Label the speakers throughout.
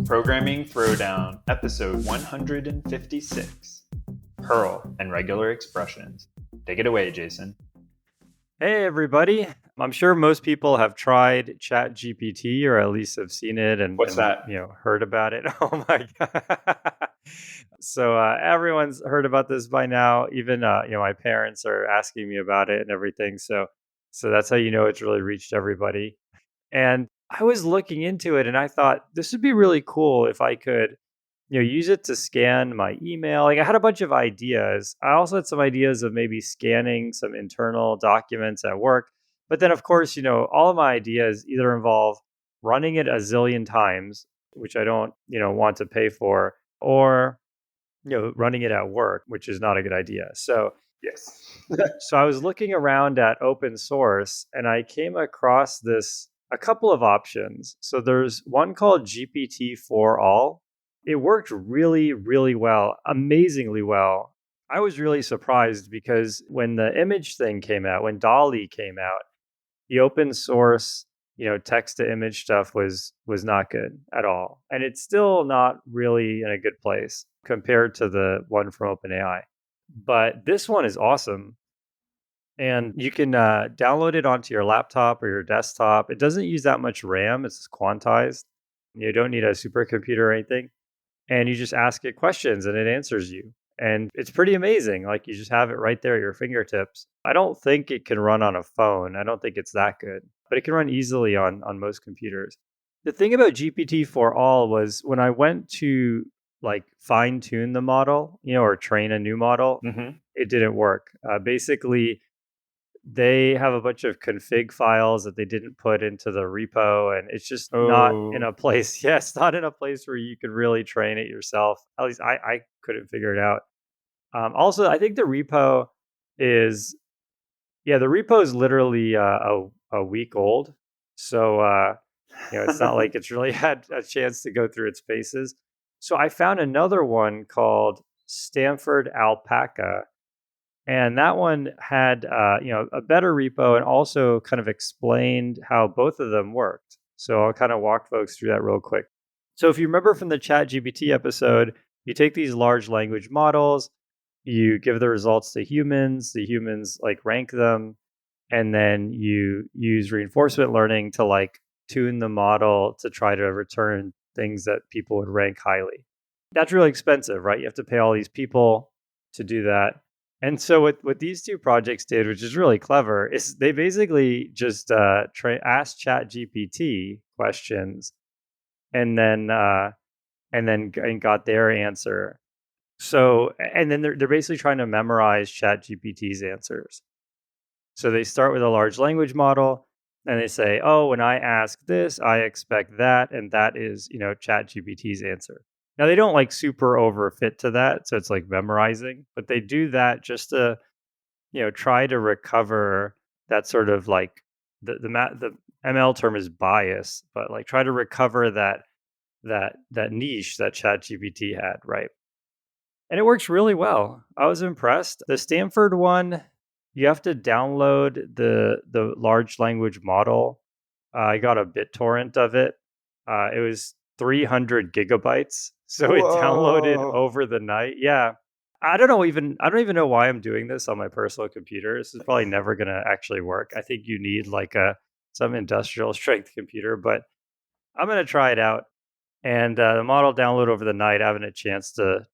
Speaker 1: Programming Throwdown, episode 156, Perl and regular expressions. Take it away, Jason.
Speaker 2: Hey, everybody. I'm sure most people have tried ChatGPT or at least have seen it and
Speaker 1: that?
Speaker 2: Heard about it. Oh my God. So everyone's heard about this by now. Even my parents are asking me about it and everything. So that's how you know it's really reached everybody. And I was looking into it and I thought this would be really cool if I could use it to scan my email. Like I had a bunch of ideas. I also had some ideas of maybe scanning some internal documents at work. But then of course, all of my ideas either involve running it a zillion times, which I don't, want to pay for, or running it at work, which is not a good idea. So
Speaker 1: Yes.
Speaker 2: so I was looking around at open source and I came across a couple of options. So there's one called GPT-4all. It worked really, really well, amazingly well. I was really surprised because when the image thing came out, when DALL-E came out, the open source, text to image stuff was not good at all. And it's still not really in a good place compared to the one from OpenAI. But this one is awesome. And you can download it onto your laptop or your desktop. It doesn't use that much RAM. It's quantized. You don't need a supercomputer or anything. And you just ask it questions and it answers you. And it's pretty amazing. Like you just have it right there at your fingertips. I don't think it can run on a phone. I don't think it's that good. But it can run easily on most computers. The thing about GPT-4all was when I went to like fine tune the model, or train a new model, it didn't work. Basically, they have a bunch of config files that they didn't put into the repo, and it's just not in a place. Yeah, it's not in a place where you can really train it yourself. At least I couldn't figure it out. Also, I think the repo is literally a week old. So, it's not like it's really had a chance to go through its paces. So I found another one called Stanford Alpaca. And that one had, a better repo and also kind of explained how both of them worked. So I'll kind of walk folks through that real quick. So if you remember from the ChatGPT episode, you take these large language models, you give the results to humans, the humans like rank them, and then you use reinforcement learning to like tune the model to try to return things that people would rank highly. That's really expensive, right? You have to pay all these people to do that. And so what these two projects did, which is really clever, is they basically just asked ChatGPT questions and then got their answer. So and then they're basically trying to memorize ChatGPT's answers. So they start with a large language model and they say, "Oh, when I ask this, I expect that, and that is, ChatGPT's answer." Now, they don't like super overfit to that, so it's like memorizing, but they do that just to, try to recover that sort of like the ML term is bias, but like try to recover that niche that ChatGPT had, right? And it works really well. I was impressed. The Stanford one, you have to download the large language model. I got a BitTorrent of it. It was 300 gigabytes. So it downloaded over the night. Yeah. I don't even know why I'm doing this on my personal computer. This is probably never going to actually work. I think you need like some industrial strength computer, but I'm going to try it out. And the model download over the night. I haven't had a chance to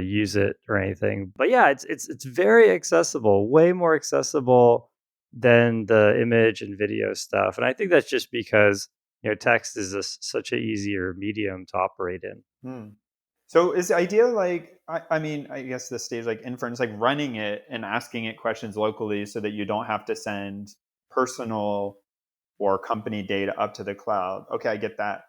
Speaker 2: use it or anything. But yeah, it's very accessible, way more accessible than the image and video stuff. And I think that's just because text is such an easier medium to operate in.
Speaker 1: So is the idea like, I mean, I guess the stage like inference, like running it and asking it questions locally so that you don't have to send personal or company data up to the cloud. Okay, I get that.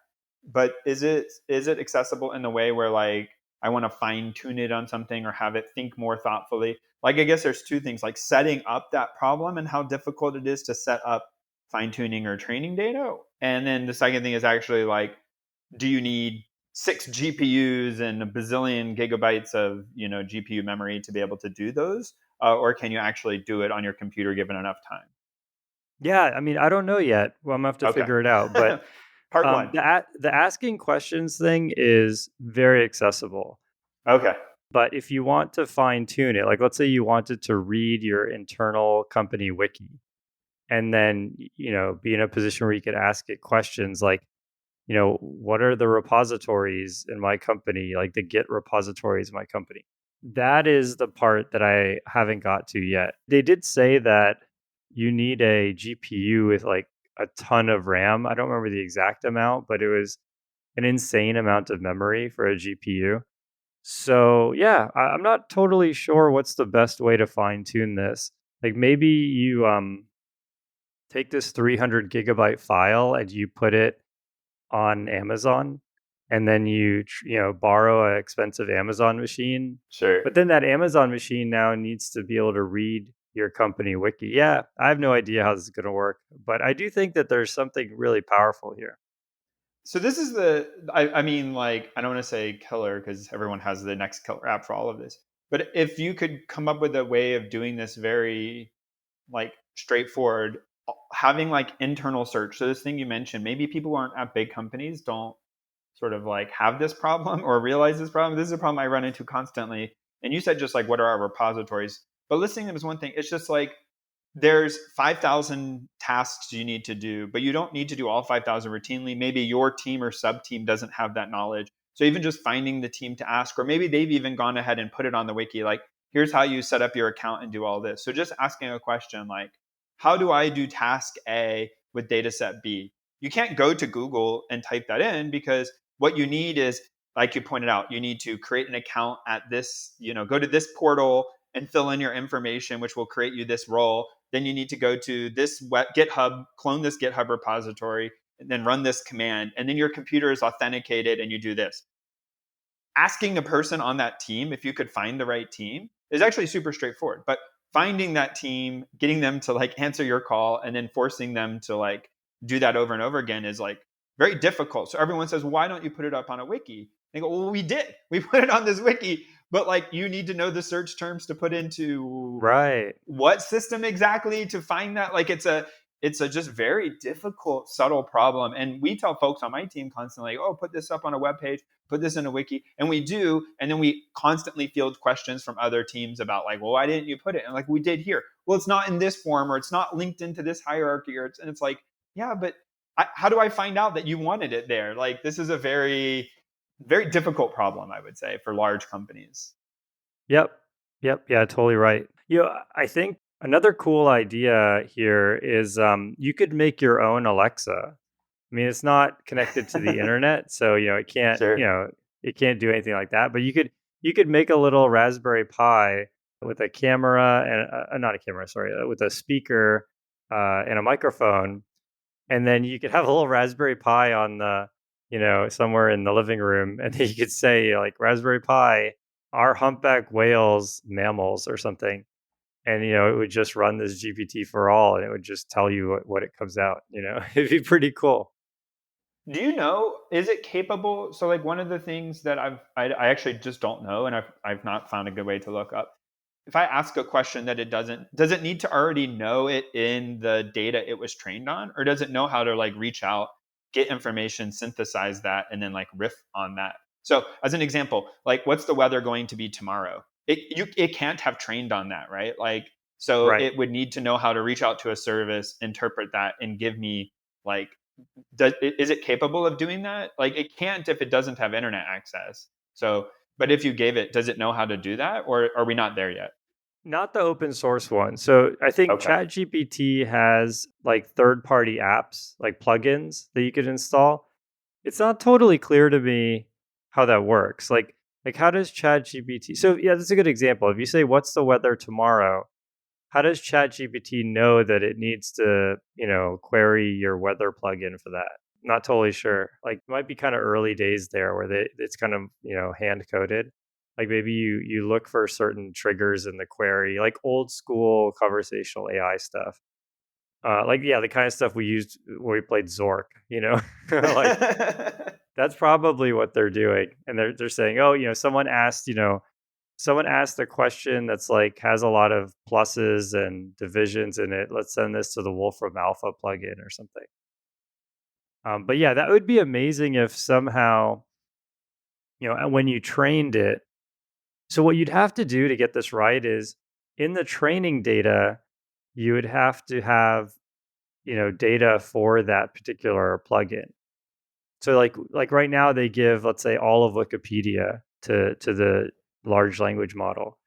Speaker 1: But is it accessible in the way where like I want to fine tune it on something or have it think more thoughtfully? Like, I guess there's two things, like setting up that problem and how difficult it is to set up fine tuning or training data. And then the second thing is actually like, do you need 6 GPUs and a bazillion gigabytes of GPU memory to be able to do those, or can you actually do it on your computer given enough time?
Speaker 2: Yeah, I mean, I don't know yet. Well, I'm gonna have to
Speaker 1: Okay.
Speaker 2: figure it out. But
Speaker 1: Part one.
Speaker 2: the asking questions thing is very accessible.
Speaker 1: Okay.
Speaker 2: But if you want to fine tune it, like let's say you wanted to read your internal company wiki, and then be in a position where you could ask it questions like, what are the repositories in my company, like the Git repositories in my company. That is the part that I haven't got to yet. They did say that you need a GPU with like a ton of RAM. I don't remember the exact amount, but it was an insane amount of memory for a GPU. So yeah, I'm not totally sure what's the best way to fine tune this. Like maybe you take this 300 gigabyte file and you put it on Amazon, and then you borrow an expensive Amazon machine.
Speaker 1: Sure.
Speaker 2: But then that Amazon machine now needs to be able to read your company wiki. Yeah, I have no idea how this is going to work, but I do think that there's something really powerful here.
Speaker 1: So this is I mean, like, I don't want to say killer because everyone has the next killer app for all of this. But if you could come up with a way of doing this very like straightforward, having like internal search. So this thing you mentioned, maybe people who aren't at big companies don't sort of like have this problem or realize this problem. This is a problem I run into constantly. And you said just like, what are our repositories? But listing them is one thing. It's just like there's 5,000 tasks you need to do, but you don't need to do all 5,000 routinely. Maybe your team or sub team doesn't have that knowledge. So even just finding the team to ask, or maybe they've even gone ahead and put it on the wiki, like, here's how you set up your account and do all this. So just asking a question like, how do I do task A with dataset B? You can't go to Google and type that in because what you need is, like you pointed out, you need to create an account at this, go to this portal and fill in your information, which will create you this role. Then you need to go to this GitHub, clone this GitHub repository, and then run this command. And then your computer is authenticated and you do this. Asking a person on that team, if you could find the right team, is actually super straightforward. But finding that team, getting them to like answer your call, and then forcing them to like do that over and over again is like very difficult. So everyone says, why don't you put it up on a wiki? They go, well, we did. We put it on this wiki, but like you need to know the search terms to put into
Speaker 2: Right.
Speaker 1: what system exactly to find that. Like it's a just very difficult, subtle problem. And we tell folks on my team constantly, oh, put this up on a web page, put this in a wiki. And we do. And then we constantly field questions from other teams about like, well, why didn't you put it? And like we did here. Well, it's not in this form, or it's not linked into this hierarchy, and it's like, yeah, but how do I find out that you wanted it there? Like this is a very, very difficult problem, I would say, for large companies.
Speaker 2: Yep. Yep. Yeah, totally right. I think another cool idea here is you could make your own Alexa. I mean, it's not connected to the internet, so it can't,
Speaker 1: Sure.
Speaker 2: it can't do anything like that. But you could make a little Raspberry Pi with a camera and not a camera, sorry, with a speaker and a microphone, and then you could have a little Raspberry Pi on the, somewhere in the living room, and then you could say like Raspberry Pi, are humpback whales mammals or something, and it would just run this GPT for all, and it would just tell you what it comes out. It'd be pretty cool.
Speaker 1: Do you know, is it capable? So like one of the things that I actually just don't know, and I've not found a good way to look up. If I ask a question that it does it need to already know it in the data it was trained on, or does it know how to like reach out, get information, synthesize that, and then like riff on that? So as an example, like what's the weather going to be tomorrow? It can't have trained on that, right? Like so
Speaker 2: Right.
Speaker 1: it would need to know how to reach out to a service, interpret that, and give me like is it capable of doing that? Like it can't if it doesn't have internet access. So, but if you gave it, does it know how to do that, or are we not there yet?
Speaker 2: Not the open source one. So I think
Speaker 1: Okay.
Speaker 2: ChatGPT has like third party apps, like plugins that you could install. It's not totally clear to me how that works. Like how does ChatGPT? So yeah, that's a good example. If you say what's the weather tomorrow, how does ChatGPT know that it needs to, query your weather plugin for that? Not totally sure. Like, it might be kind of early days there where it's kind of, hand coded. Like maybe you look for certain triggers in the query, like old school conversational AI stuff. Like yeah, the kind of stuff we used when we played Zork, like That's probably what they're doing. And they're saying, oh, someone asked a question that's like has a lot of pluses and divisions in it. Let's send this to the Wolfram Alpha plugin or something. But yeah, that would be amazing if somehow, when you trained it. So what you'd have to do to get this right is in the training data, you would have to have, data for that particular plugin. So like right now they give, let's say, all of Wikipedia to the large language model.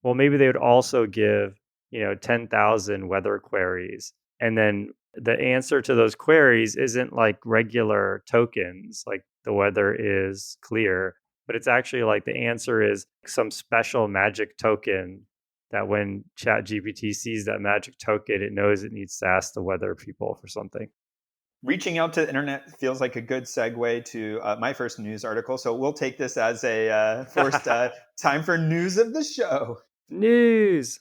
Speaker 2: Well, maybe they would also give, 10,000 weather queries. And then the answer to those queries isn't like regular tokens, like the weather is clear, but it's actually like the answer is some special magic token that when ChatGPT sees that magic token, it knows it needs to ask the weather people for something.
Speaker 1: Reaching out to the internet feels like a good segue to my first news article. So we'll take this as a forced time for news of the show.
Speaker 2: News.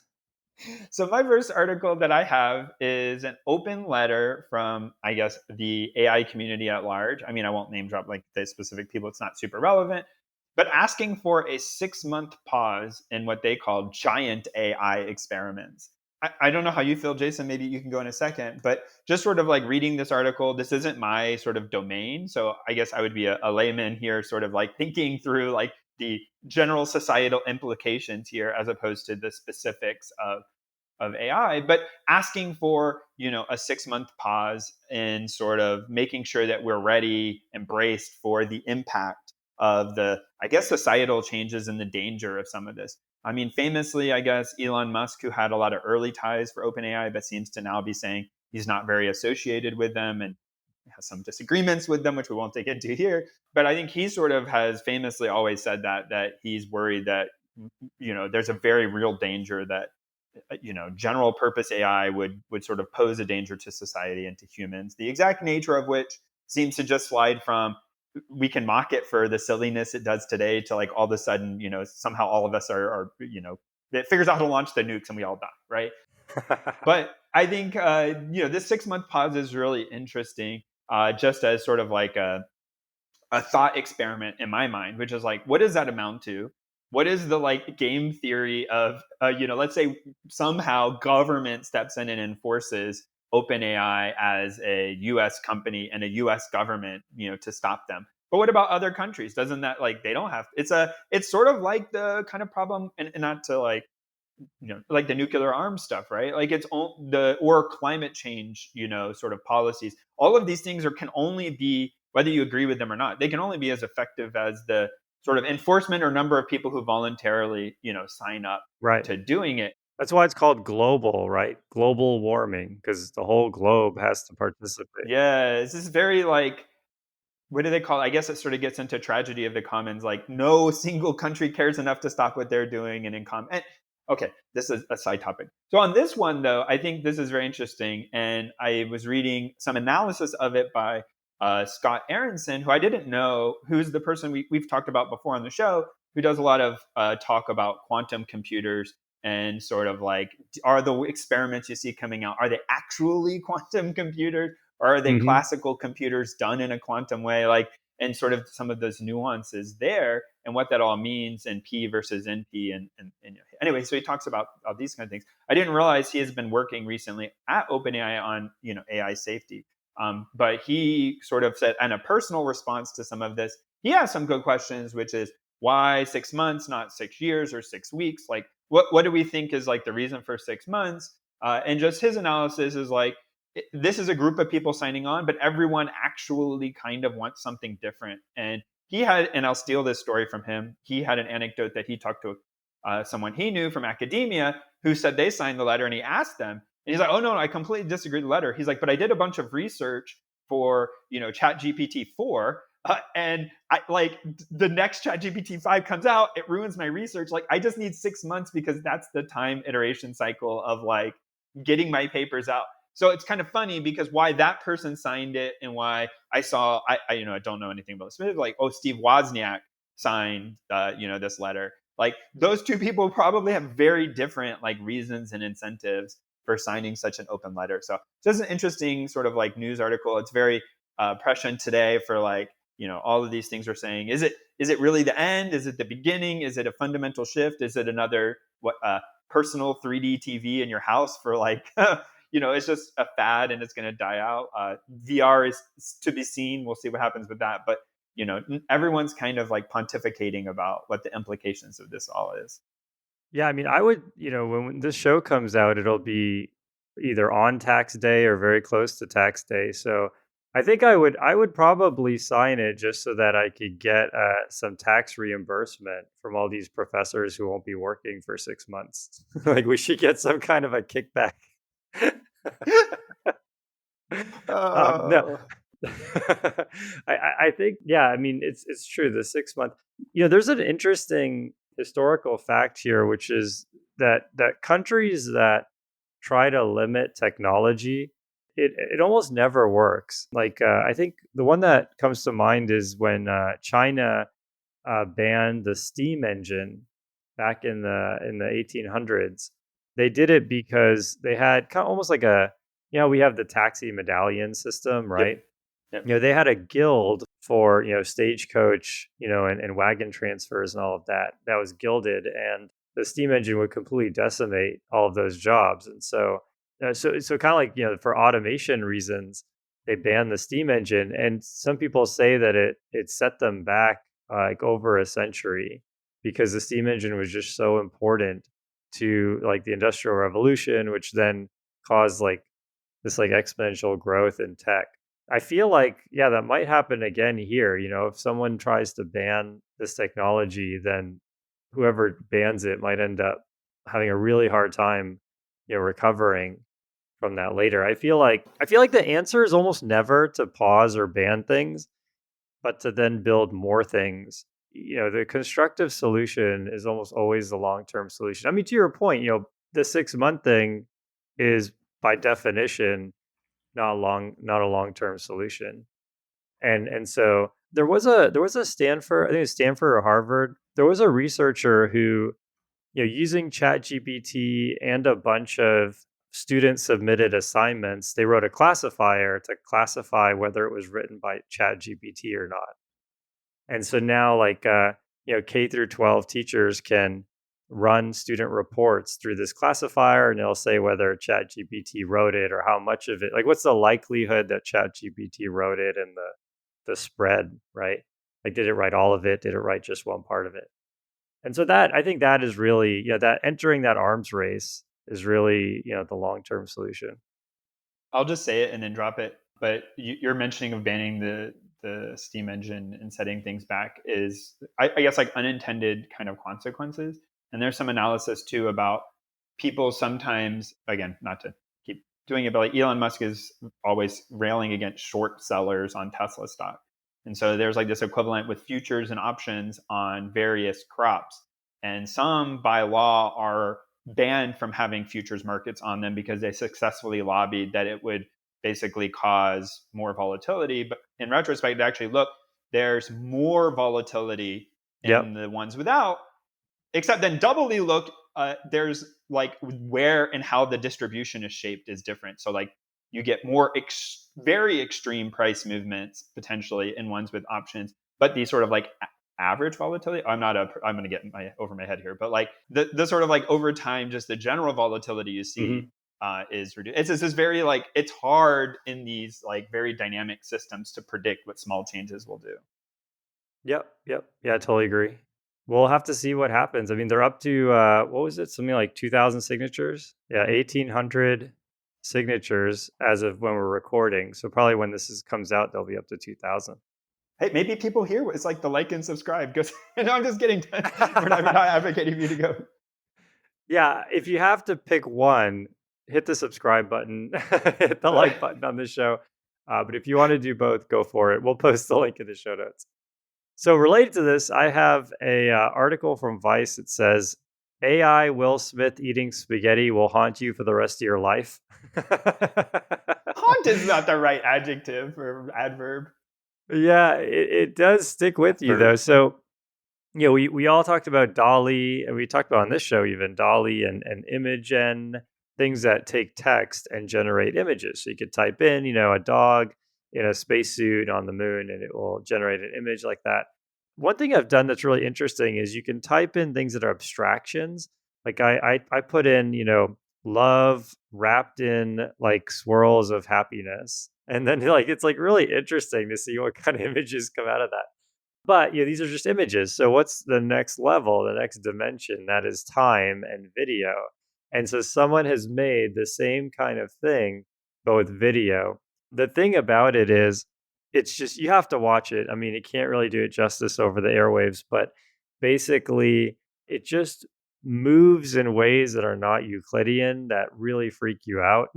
Speaker 1: So my first article that I have is an open letter from, I guess, the AI community at large. I mean, I won't name drop like the specific people. It's not super relevant, but asking for a 6-month pause in what they call giant AI experiments. I don't know how you feel, Jason. Maybe you can go in a second, but just sort of like reading this article, this isn't my sort of domain. So I guess I would be a layman here, sort of like thinking through like the general societal implications here as opposed to the specifics of AI, but asking for, a 6-month pause and sort of making sure that we're ready and braced for the impact of the, I guess, societal changes and the danger of some of this. I mean, famously, I guess, Elon Musk, who had a lot of early ties for OpenAI, but seems to now be saying he's not very associated with them and has some disagreements with them, which we won't dig into here. But I think he sort of has famously always said that he's worried that, there's a very real danger that general purpose AI would sort of pose a danger to society and to humans, the exact nature of which seems to just slide from we can mock it for the silliness it does today to like all of a sudden, somehow all of us are it figures out how to launch the nukes and we all die, right? But I think, this 6-month pause is really interesting, just as sort of like a thought experiment in my mind, which is like, what does that amount to? What is the like game theory of, let's say somehow government steps in and enforces OpenAI as a US company and a US government, to stop them. But what about other countries? Doesn't that like, they don't have, it's sort of like the kind of problem, and not to like, like the nuclear arms stuff, right? Like or climate change, sort of policies. All of these things can only be, whether you agree with them or not, they can only be as effective as the sort of enforcement or number of people who voluntarily, sign up
Speaker 2: Right.
Speaker 1: to doing it.
Speaker 2: That's why it's called global, right? Global warming, because the whole globe has to participate.
Speaker 1: Yeah, this is very like, what do they call it? I guess it sort of gets into tragedy of the commons. Like no single country cares enough to stop what they're doing, and in common. Okay, this is a side topic. So on this one, though, I think this is very interesting, and I was reading some analysis of it by Scott Aronson, who I didn't know, who's the person we've talked about before on the show, who does a lot of talk about quantum computers and sort of like, are the experiments you see coming out, are they actually quantum computers? Or are they classical computers done in a quantum way? Like, and sort of some of those nuances there and what that all means, and P versus NP. And anyway, so he talks about all these kind of things. I didn't realize he has been working recently at OpenAI on, AI safety. But he sort of said, and a personal response to some of this, he has some good questions, which is why 6 months, not 6 years or 6 weeks? Like, what do we think is like the reason for 6 months? And just his analysis is like, this is a group of people signing on, but everyone actually kind of wants something different. And he had, and I'll steal this story from him, he had an anecdote that he talked to someone he knew from academia who said they signed the letter, and he asked them, and he's like, oh, no, I completely disagree with the letter. He's like, but I did a bunch of research for, Chat GPT 4. And I like the next Chat GPT 5 comes out, it ruins my research. Like, I just need 6 months because that's the time iteration cycle of like getting my papers out. So it's kind of funny because why that person signed it and why I saw, I don't know anything about this, like, oh, Steve Wozniak signed, this letter. Like those two people probably have very different like reasons and incentives for signing such an open letter. So it's just an interesting sort of like news article. It's very prescient today for like, all of these things are saying, is it really the end? Is it the beginning? Is it a fundamental shift? Is it another personal 3D TV in your house for like, it's just a fad and it's going to die out. VR is to be seen. We'll see what happens with that. But, everyone's kind of like pontificating about what the implications of this all is.
Speaker 2: Yeah, I mean, I would, when this show comes out, it'll be either on tax day or very close to tax day. So I think I would probably sign it just so that I could get some tax reimbursement from all these professors who won't be working for 6 months. Like we should get some kind of a kickback. No,
Speaker 1: Oh.
Speaker 2: I think, yeah, I mean, it's true. The 6 month, there's an interesting historical fact here, which is that countries that try to limit technology, it almost never works. Like I think the one that comes to mind is when China banned the steam engine back in the 1800s. They did it because they had kind of almost like we have the taxi medallion system, right?
Speaker 1: Yep.
Speaker 2: They had a guild for stagecoach, and wagon transfers and all of that. That was gilded, and the steam engine would completely decimate all of those jobs. And so kind of like for automation reasons, they banned the steam engine. And some people say that it set them back like over a century because the steam engine was just so important to like the Industrial Revolution, which then caused like this like exponential growth in tech. I feel like, yeah, that might happen again here. If someone tries to ban this technology, then whoever bans it might end up having a really hard time, recovering from that later. I feel like the answer is almost never to pause or ban things, but to then build more things. The constructive solution is almost always the long-term solution. I mean, to your point, the 6-month thing is by definition not a long-term solution. And so there was a Stanford, I think it's Stanford or Harvard. There was a researcher who, using ChatGPT and a bunch of student submitted assignments, they wrote a classifier to classify whether it was written by ChatGPT or not. And so now, like K through 12 teachers can run student reports through this classifier, and it'll say whether ChatGPT wrote it or how much of it. Like, what's the likelihood that ChatGPT wrote it, and the spread, right? Like, did it write all of it? Did it write just one part of it? And so I think that is really, that entering that arms race is really, the long-term solution.
Speaker 1: I'll just say it and then drop it. But you're mentioning of banning the steam engine and setting things back is, I guess, like unintended kind of consequences. And there's some analysis too about people sometimes, again, not to keep doing it, but like Elon Musk is always railing against short sellers on Tesla stock. And so there's like this equivalent with futures and options on various crops. And some by law are banned from having futures markets on them because they successfully lobbied that it would basically cause more volatility. But in retrospect, actually, look, there's more volatility in the ones without, except then doubly looked, there's like where and how the distribution is shaped is different. So like you get more very extreme price movements potentially in ones with options, but these sort of like average volatility, I'm going to get over my head here, but like the sort of like over time, just the general volatility you see is reduced. It's this very like, it's hard in these like very dynamic systems to predict what small changes will do.
Speaker 2: Yep. Yeah, I totally agree. We'll have to see what happens. I mean, they're up to, what was it? Something like 2,000 signatures? Yeah, 1,800 signatures as of when we're recording. So probably when comes out, they'll be up to 2,000.
Speaker 1: Hey, maybe people here, it's like the like and subscribe. Because no, I'm just kidding. We're not advocating for you to go.
Speaker 2: Yeah, if you have to pick one, hit the subscribe button, hit the like button on this show. But if you want to do both, go for it. We'll post the link in the show notes. So related to this, I have a article from Vice that says, AI Will Smith eating spaghetti will haunt you for the rest of your life.
Speaker 1: Haunt is not the right adjective or adverb.
Speaker 2: Yeah, it does stick with you, though. So, we all talked about DALL-E, and we talked about on this show even DALL-E and Imagen, things that take text and generate images. So you could type in, a dog in a spacesuit on the moon, and it will generate an image like that. One thing I've done that's really interesting is you can type in things that are abstractions. Like I put in, love wrapped in like swirls of happiness. And then like it's like really interesting to see what kind of images come out of that. But these are just images. So what's the next level, the next dimension? That is time and video. And so someone has made the same kind of thing, but with video. The thing about it is, it's just you have to watch it. I mean, it can't really do it justice over the airwaves, but basically, it just moves in ways that are not Euclidean that really freak you out.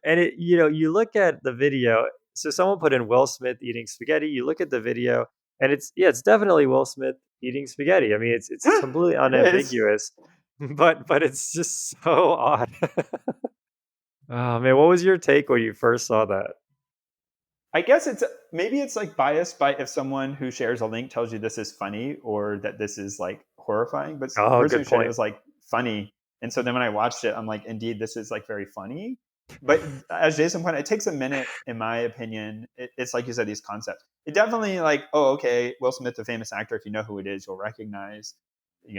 Speaker 2: And you look at the video. So someone put in Will Smith eating spaghetti. You look at the video, and it's definitely Will Smith eating spaghetti. I mean, it's completely
Speaker 1: It is.
Speaker 2: unambiguous, but it's just so odd. Oh man, what was your take when you first saw that?
Speaker 1: I guess maybe it's like biased by if someone who shares a link tells you this is funny or that this is like horrifying. But the
Speaker 2: Oh,
Speaker 1: person
Speaker 2: good
Speaker 1: who shared it
Speaker 2: point.
Speaker 1: was like funny, and so then when I watched it, I'm like, indeed, this is like very funny. But as Jason pointed, it takes a minute, in my opinion. It's like you said, these concepts. It definitely like, oh, okay, Will Smith, a famous actor. If you know who it is, you'll recognize,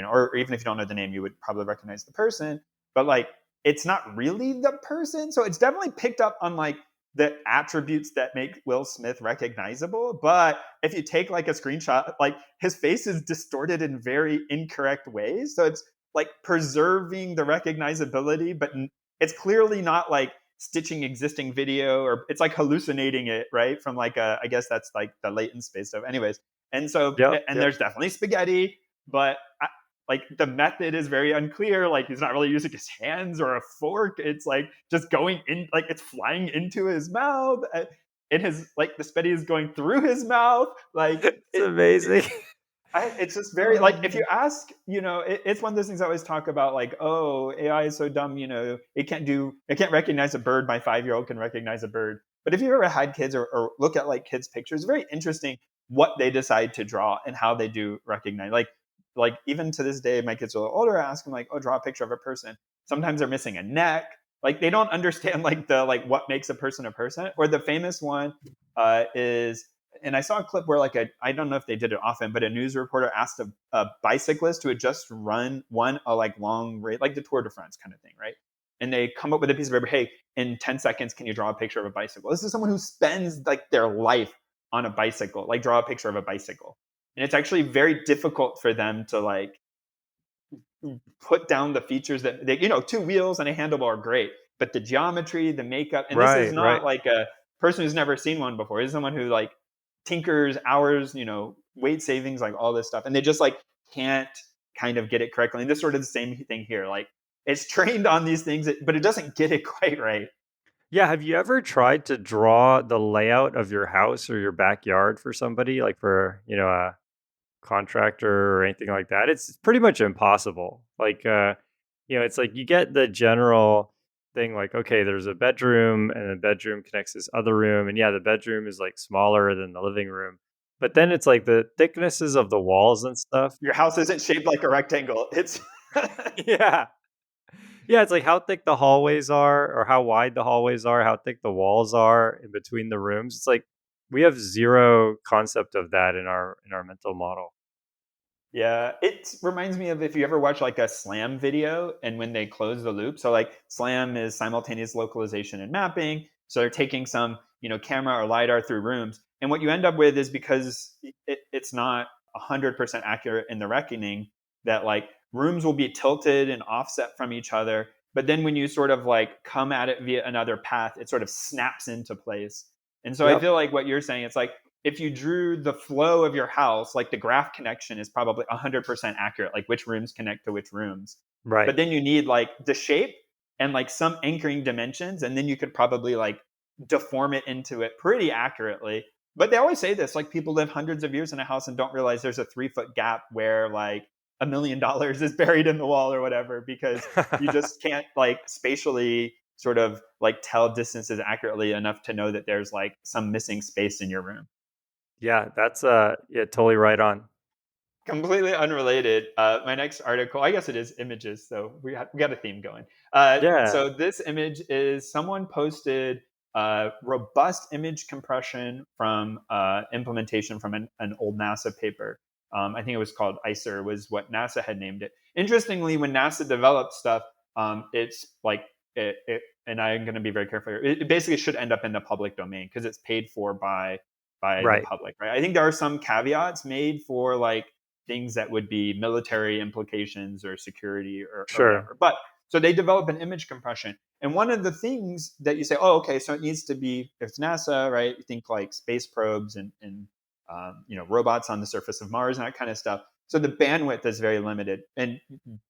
Speaker 1: or even if you don't know the name, you would probably recognize the person. But like, it's not really the person, so it's definitely picked up on like the attributes that make Will Smith recognizable. But if you take like a screenshot, like his face is distorted in very incorrect ways. So it's like preserving the recognizability, but it's clearly not like stitching existing video, or it's like hallucinating it, right? From like I guess that's like the latent space stuff. Anyways. And so,
Speaker 2: Yep,
Speaker 1: and
Speaker 2: yep.
Speaker 1: there's definitely spaghetti, but like the method is very unclear. Like he's not really using his hands or a fork. It's like just going in, like it's flying into his mouth. And his like the spaghetti is going through his mouth. Like
Speaker 2: It's amazing.
Speaker 1: it's just very like if
Speaker 2: Oh,
Speaker 1: you ask, it's one of those things I always talk about. Like, oh, AI is so dumb. It can't recognize a bird. My 5-year-old can recognize a bird. But if you ever had kids or look at like kids' pictures, it's very interesting what they decide to draw and how they do recognize. Like even to this day, my kids are a little older. I ask them like, oh, draw a picture of a person. Sometimes they're missing a neck. Like they don't understand like the like what makes a person a person. Or the famous one is, and I saw a clip where like I don't know if they did it often, but a news reporter asked a bicyclist who had just won a like long race, like the Tour de France kind of thing, right? And they come up with a piece of paper. Hey, in 10 seconds, can you draw a picture of a bicycle? This is someone who spends like their life on a bicycle. Like draw a picture of a bicycle, and it's actually very difficult for them to like put down the features that they, 2 wheels and a handlebar are great, but the geometry, the makeup, and this is
Speaker 2: right,
Speaker 1: not
Speaker 2: right.
Speaker 1: like a person who's never seen one before. This is someone who like tinkers hours, weight savings, like all this stuff, and they just like can't kind of get it correctly. And this sort of the same thing here. Like it's trained on these things, but it doesn't get it quite right.
Speaker 2: Yeah, have you ever tried to draw the layout of your house or your backyard for somebody, like for, a contractor or anything like that? It's pretty much impossible. Like it's like you get the general thing like, okay, there's a bedroom and the bedroom connects this other room, and yeah, the bedroom is like smaller than the living room. But then it's like the thicknesses of the walls and stuff.
Speaker 1: Your house isn't shaped like a rectangle. It's
Speaker 2: Yeah. Yeah, it's like how thick the hallways are or how wide the hallways are, how thick the walls are in between the rooms. It's like we have zero concept of that in our mental model.
Speaker 1: Yeah, it reminds me of if you ever watch like a SLAM video and when they close the loop. So like SLAM is simultaneous localization and mapping. So they're taking some, camera or LiDAR through rooms. And what you end up with is because it's not 100% accurate in the reckoning, that like rooms will be tilted and offset from each other. But then when you sort of like come at it via another path, it sort of snaps into place. And so I
Speaker 2: Yep.
Speaker 1: feel like what you're saying, it's like if you drew the flow of your house, like the graph connection is probably 100% accurate, like which rooms connect to which rooms.
Speaker 2: Right.
Speaker 1: But then you need like the shape and like some anchoring dimensions, and then you could probably like deform it into it pretty accurately. But they always say this, like people live hundreds of years in a house and don't realize there's a 3 foot gap where like $1 million is buried in the wall or whatever, because you just can't like spatially sort of like tell distances accurately enough to know that there's like some missing space in your room.
Speaker 2: Yeah, that's yeah, totally right on.
Speaker 1: Completely unrelated. My next article, I guess it is images, so we got a theme going.
Speaker 2: Yeah.
Speaker 1: So this image is someone posted robust image compression from implementation from an old NASA paper. I think it was called ICER, was what NASA had named it. Interestingly, when NASA developed stuff, it's like and I'm going to be very careful here. It basically should end up in the public domain because it's paid for by the
Speaker 2: Right.
Speaker 1: public, right? I think there are some caveats made for like things that would be military implications or security or
Speaker 2: Sure.
Speaker 1: whatever. But so they develop an image compression. And one of the things that you say, oh, okay, so it needs to be, if it's NASA, right? You think like space probes and robots on the surface of Mars and that kind of stuff. So the bandwidth is very limited. And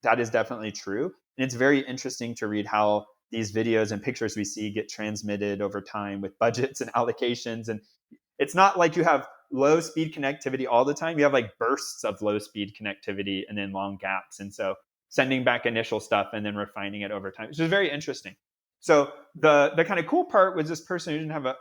Speaker 1: that is definitely true. And it's very interesting to read how these videos and pictures we see get transmitted over time with budgets and allocations. And it's not like you have low speed connectivity all the time. You have like bursts of low speed connectivity and then long gaps. And so sending back initial stuff and then refining it over time, which is very interesting. So the kind of cool part was this person who didn't have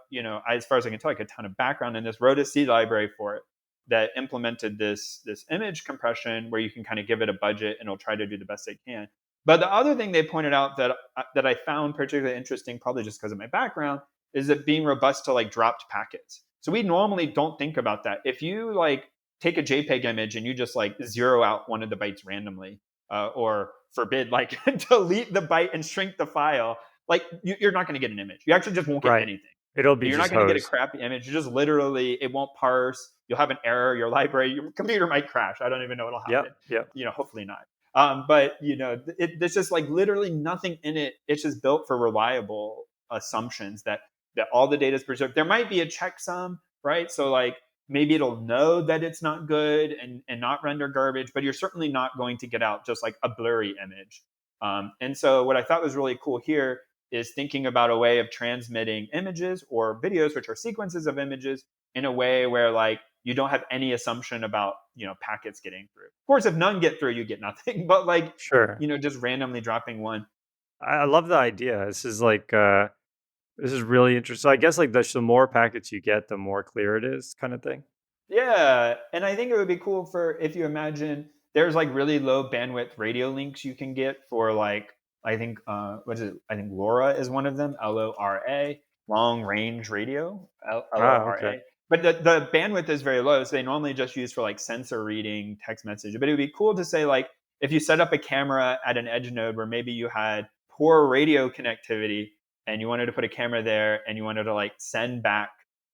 Speaker 1: as far as I can tell, like a ton of background in this, wrote a C library for it that implemented this image compression where you can kind of give it a budget and it'll try to do the best it can. But the other thing they pointed out that I found particularly interesting, probably just because of my background, is it being robust to like dropped packets. So we normally don't think about that. If you like take a JPEG image and you just like zero out one of the bytes randomly, or forbid like delete the byte and shrink the file, like you're not going to get an image. You actually just won't get
Speaker 2: Right.
Speaker 1: anything.
Speaker 2: It'll be
Speaker 1: You're
Speaker 2: just
Speaker 1: not going to get a
Speaker 2: hosed.
Speaker 1: crappy image. You just literally, it won't parse. You'll have an error. Your library, your computer might crash. I don't even know what'll happen.
Speaker 2: Yep.
Speaker 1: Hopefully not. But there's just like literally nothing in it. It's just built for reliable assumptions that all the data is preserved. There might be a checksum, right? So like maybe it'll know that it's not good and not render garbage, but you're certainly not going to get out just like a blurry image. And so what I thought was really cool here is thinking about a way of transmitting images or videos, which are sequences of images, in a way where like you don't have any assumption about packets getting through. Of course, if none get through, you get nothing. But like
Speaker 2: Sure.
Speaker 1: just randomly dropping one.
Speaker 2: I love the idea. This is like this is really interesting. I guess like the more packets you get, the more clear it is, kind of thing.
Speaker 1: Yeah, and I think it would be cool for if you imagine there's like really low bandwidth radio links you can get for like I think what is it? I think LoRa is one of them, LORA, long range radio,
Speaker 2: Okay.
Speaker 1: LORA. But the bandwidth is very low, so they normally just use for like sensor reading, text message. But it would be cool to say like if you set up a camera at an edge node where maybe you had poor radio connectivity and you wanted to put a camera there and you wanted to like send back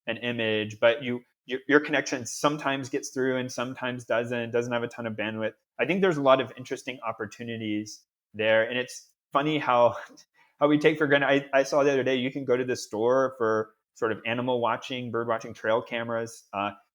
Speaker 1: an image, but your connection sometimes gets through and sometimes doesn't have a ton of bandwidth. I think there's a lot of interesting opportunities there. And it's funny how we take for granted. I saw the other day, you can go to the store for sort of animal watching, bird watching trail cameras,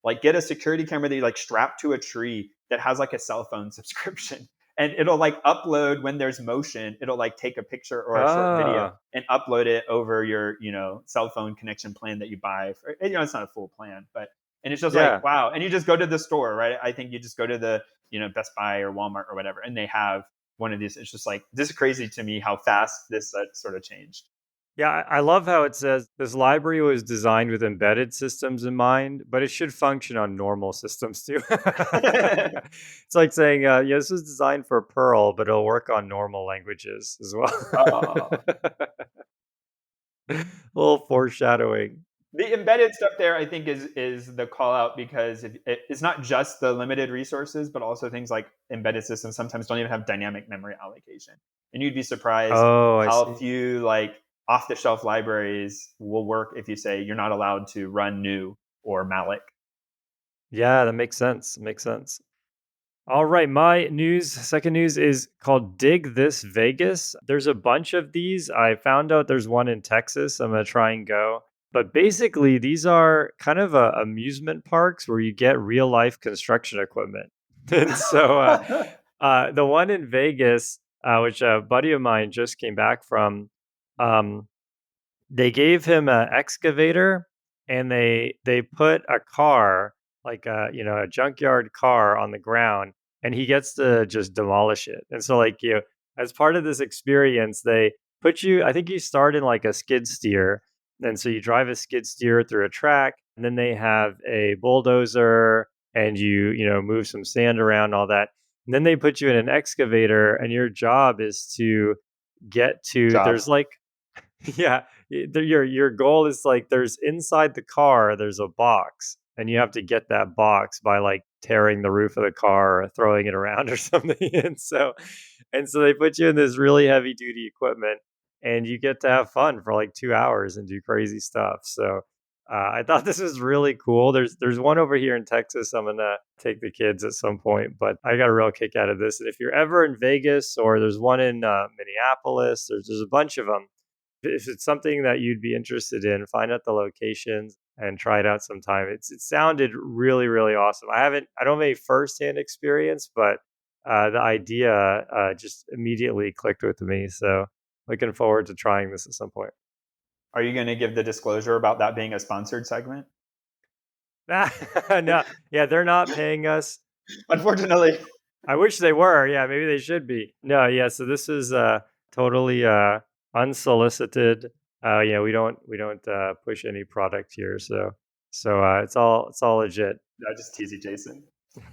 Speaker 1: like get a security camera that you like strap to a tree that has like a cell phone subscription. And it'll like upload when there's motion, it'll like take a picture or a short video
Speaker 2: Ah,
Speaker 1: and upload it over your, cell phone connection plan that you buy. It's not a full plan, but and it's just
Speaker 2: yeah.
Speaker 1: like, wow. And you just go to the store, right? I think you just go to the, Best Buy or Walmart or whatever, and they have one of these. It's just like, this is crazy to me how fast this sort of changed.
Speaker 2: Yeah, I love how it says this library was designed with embedded systems in mind, but it should function on normal systems too. It's like saying, yeah, this was designed for Perl, but it'll work on normal languages as
Speaker 1: Oh.
Speaker 2: well. A little foreshadowing.
Speaker 1: The embedded stuff there, I think, is the call out because it's not just the limited resources, but also things like embedded systems sometimes don't even have dynamic memory allocation. And you'd be surprised
Speaker 2: Oh, I
Speaker 1: how
Speaker 2: see.
Speaker 1: few like off the shelf libraries will work if you say you're not allowed to run new or malloc.
Speaker 2: Yeah, that makes sense. Makes sense. All right, my second news is called Dig This Vegas. There's a bunch of these. I found out there's one in Texas. I'm going to try and go. But basically, these are kind of amusement parks where you get real life construction equipment. And so the one in Vegas, which a buddy of mine just came back from, um, they gave him an excavator and they put a car like a junkyard car on the ground and he gets to just demolish it. And so like as part of this experience they put you, I think you start in like a skid steer, and so you drive a skid steer through a track and then they have a bulldozer and you move some sand around, all that. And then they put you in an excavator and your job is to get to,
Speaker 1: Job.
Speaker 2: there's like yeah, Your goal is like there's inside the car there's a box, and you have to get that box by like tearing the roof of the car or throwing it around or something. And so they put you in this really heavy duty equipment, and you get to have fun for like 2 hours and do crazy stuff. So I thought this was really cool. There's one over here in Texas. I'm gonna take the kids at some point, but I got a real kick out of this. And if you're ever in Vegas, or there's one in Minneapolis, there's a bunch of them. If it's something that you'd be interested in, find out the locations and try it out sometime. It sounded really really awesome. I don't have any firsthand experience, but the idea just immediately clicked with me. So looking forward to trying this at some point.
Speaker 1: Are you going to give the disclosure about that being a sponsored segment?
Speaker 2: No, yeah, they're not paying us.
Speaker 1: Unfortunately.
Speaker 2: I wish they were. Yeah, maybe they should be. No, yeah. So this is totally unsolicited. We don't push any product here. So it's all legit.
Speaker 1: I just teasing Jason.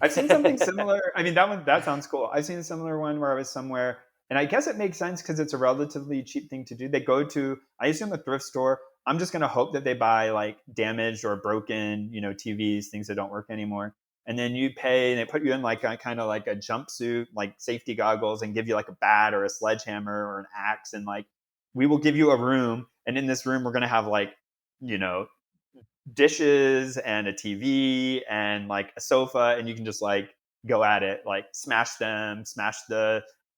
Speaker 1: I've seen something similar. I mean, that sounds cool. I've seen a similar one where I was somewhere, and I guess it makes sense because it's a relatively cheap thing to do. They go to, I assume, a thrift store. I'm just going to hope that they buy like damaged or broken, TVs, things that don't work anymore. And then you pay, and they put you in like a kind of like a jumpsuit, like safety goggles, and give you like a bat or a sledgehammer or an axe, and like we will give you a room, and in this room we're going to have like, dishes and a TV and like a sofa, and you can just like go at it, like smash them,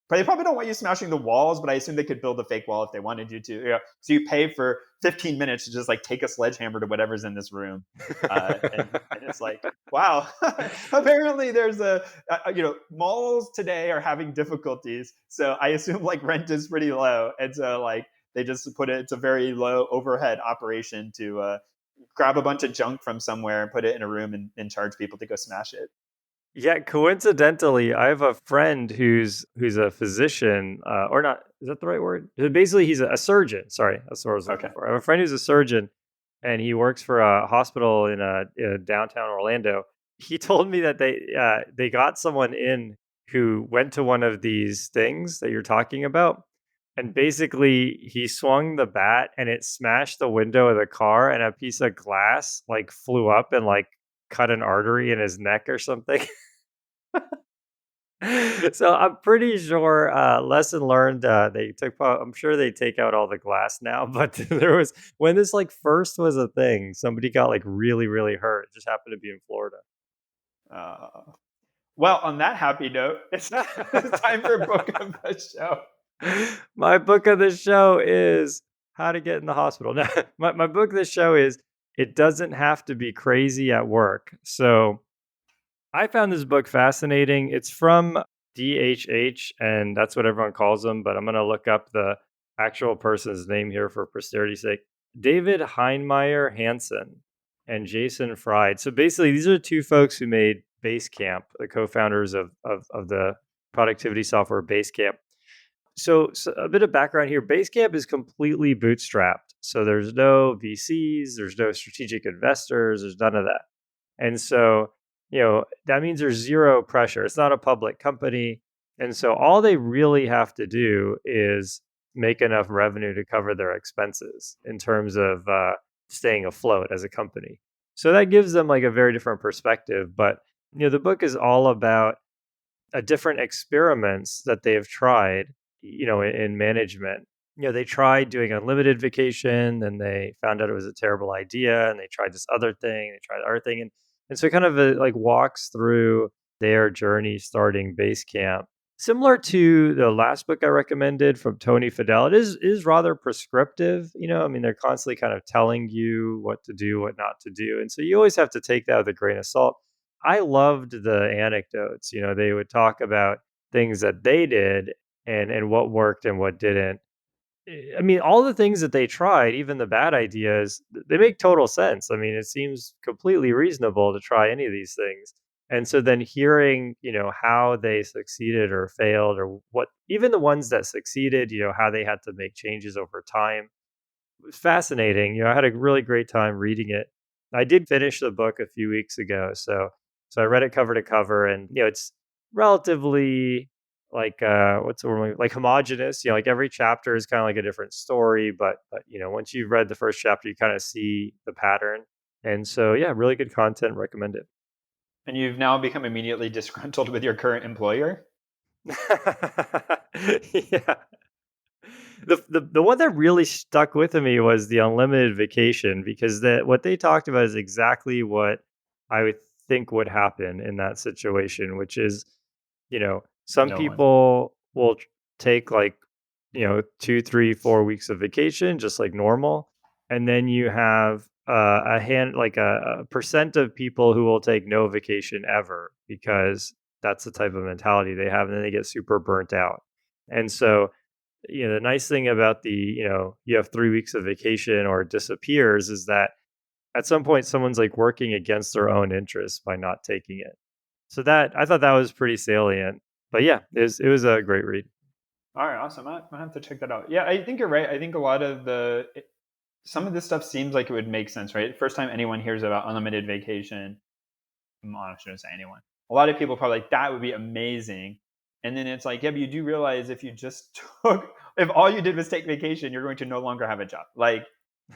Speaker 1: but they probably don't want you smashing the walls, but I assume they could build a fake wall if they wanted you to. So you pay for 15 minutes to just like take a sledgehammer to whatever's in this room. And it's like, wow, apparently there's malls today are having difficulties. So I assume like rent is pretty low. And so like they just it's a very low overhead operation to grab a bunch of junk from somewhere and put it in a room and charge people to go smash it.
Speaker 2: Yeah, coincidentally, I have a friend who's a physician, or not. Is that the right word? Basically, he's a surgeon. Sorry, that's what I was looking for. I have a friend who's a surgeon, and he works for a hospital in downtown Orlando. He told me that they got someone in who went to one of these things that you're talking about, and basically he swung the bat and it smashed the window of the car, and a piece of glass like flew up and like cut an artery in his neck or something. So I'm pretty sure lesson learned. I'm sure they take out all the glass now, but there was when this like first was a thing, somebody got like really really hurt. It just happened to be in Florida.
Speaker 1: Well, on that happy note, it's time for book of the show.
Speaker 2: My book of the show is How to Get in the Hospital. Now, my book of the show is It Doesn't Have to Be Crazy at Work. So I found this book fascinating. It's from DHH, and that's what everyone calls them, but I'm going to look up the actual person's name here for posterity's sake. David Heinemeier Hansen and Jason Fried. So basically, these are two folks who made Basecamp, the co-founders of the productivity software Basecamp. So a bit of background here. Basecamp is completely bootstrapped. So there's no VCs, there's no strategic investors, there's none of that. And so, that means there's zero pressure. It's not a public company. And so all they really have to do is make enough revenue to cover their expenses in terms of staying afloat as a company. So that gives them like a very different perspective. But, the book is all about different experiments that they have tried in management. They tried doing unlimited vacation, and they found out it was a terrible idea, and they tried this other thing, they tried other thing, and so it kind of like walks through their journey starting Basecamp. Similar to the last book I recommended from Tony Fadell, it is rather prescriptive. They're constantly kind of telling you what to do, what not to do, and so you always have to take that with a grain of salt. I loved the anecdotes. They would talk about things that they did and what worked and what didn't. All the things that they tried, even the bad ideas, they make total sense. It seems completely reasonable to try any of these things. And so then hearing, how they succeeded or failed, or what, even the ones that succeeded, how they had to make changes over time, it was fascinating. I had a really great time reading it. I did finish the book a few weeks ago. So I read it cover to cover, and, it's relatively like what's the word, like homogenous. Like every chapter is kind of like a different story, but once you've read the first chapter, you kind of see the pattern. And so yeah, really good content. Recommend it.
Speaker 1: And you've now become immediately disgruntled with your current employer?
Speaker 2: Yeah. The one that really stuck with me was the unlimited vacation, because what they talked about is exactly what I would think would happen in that situation, which is, some
Speaker 1: No one.
Speaker 2: people will take like, 2, 3, 4 weeks of vacation, just like normal. And then you have like a percent of people who will take no vacation ever, because that's the type of mentality they have. And then they get super burnt out. And so, the nice thing about you have 3 weeks of vacation or it disappears is that at some point someone's like working against their own interests by not taking it. So I thought that was pretty salient. But yeah, it was a great read.
Speaker 1: All right, awesome. I have to check that out. Yeah, I think you're right. I think a lot of some of this stuff seems like it would make sense, right? First time anyone hears about unlimited vacation, I shouldn't say anyone. A lot of people probably like that would be amazing. And then it's like, yeah, but you do realize if you just if all you did was take vacation, you're going to no longer have a job. Like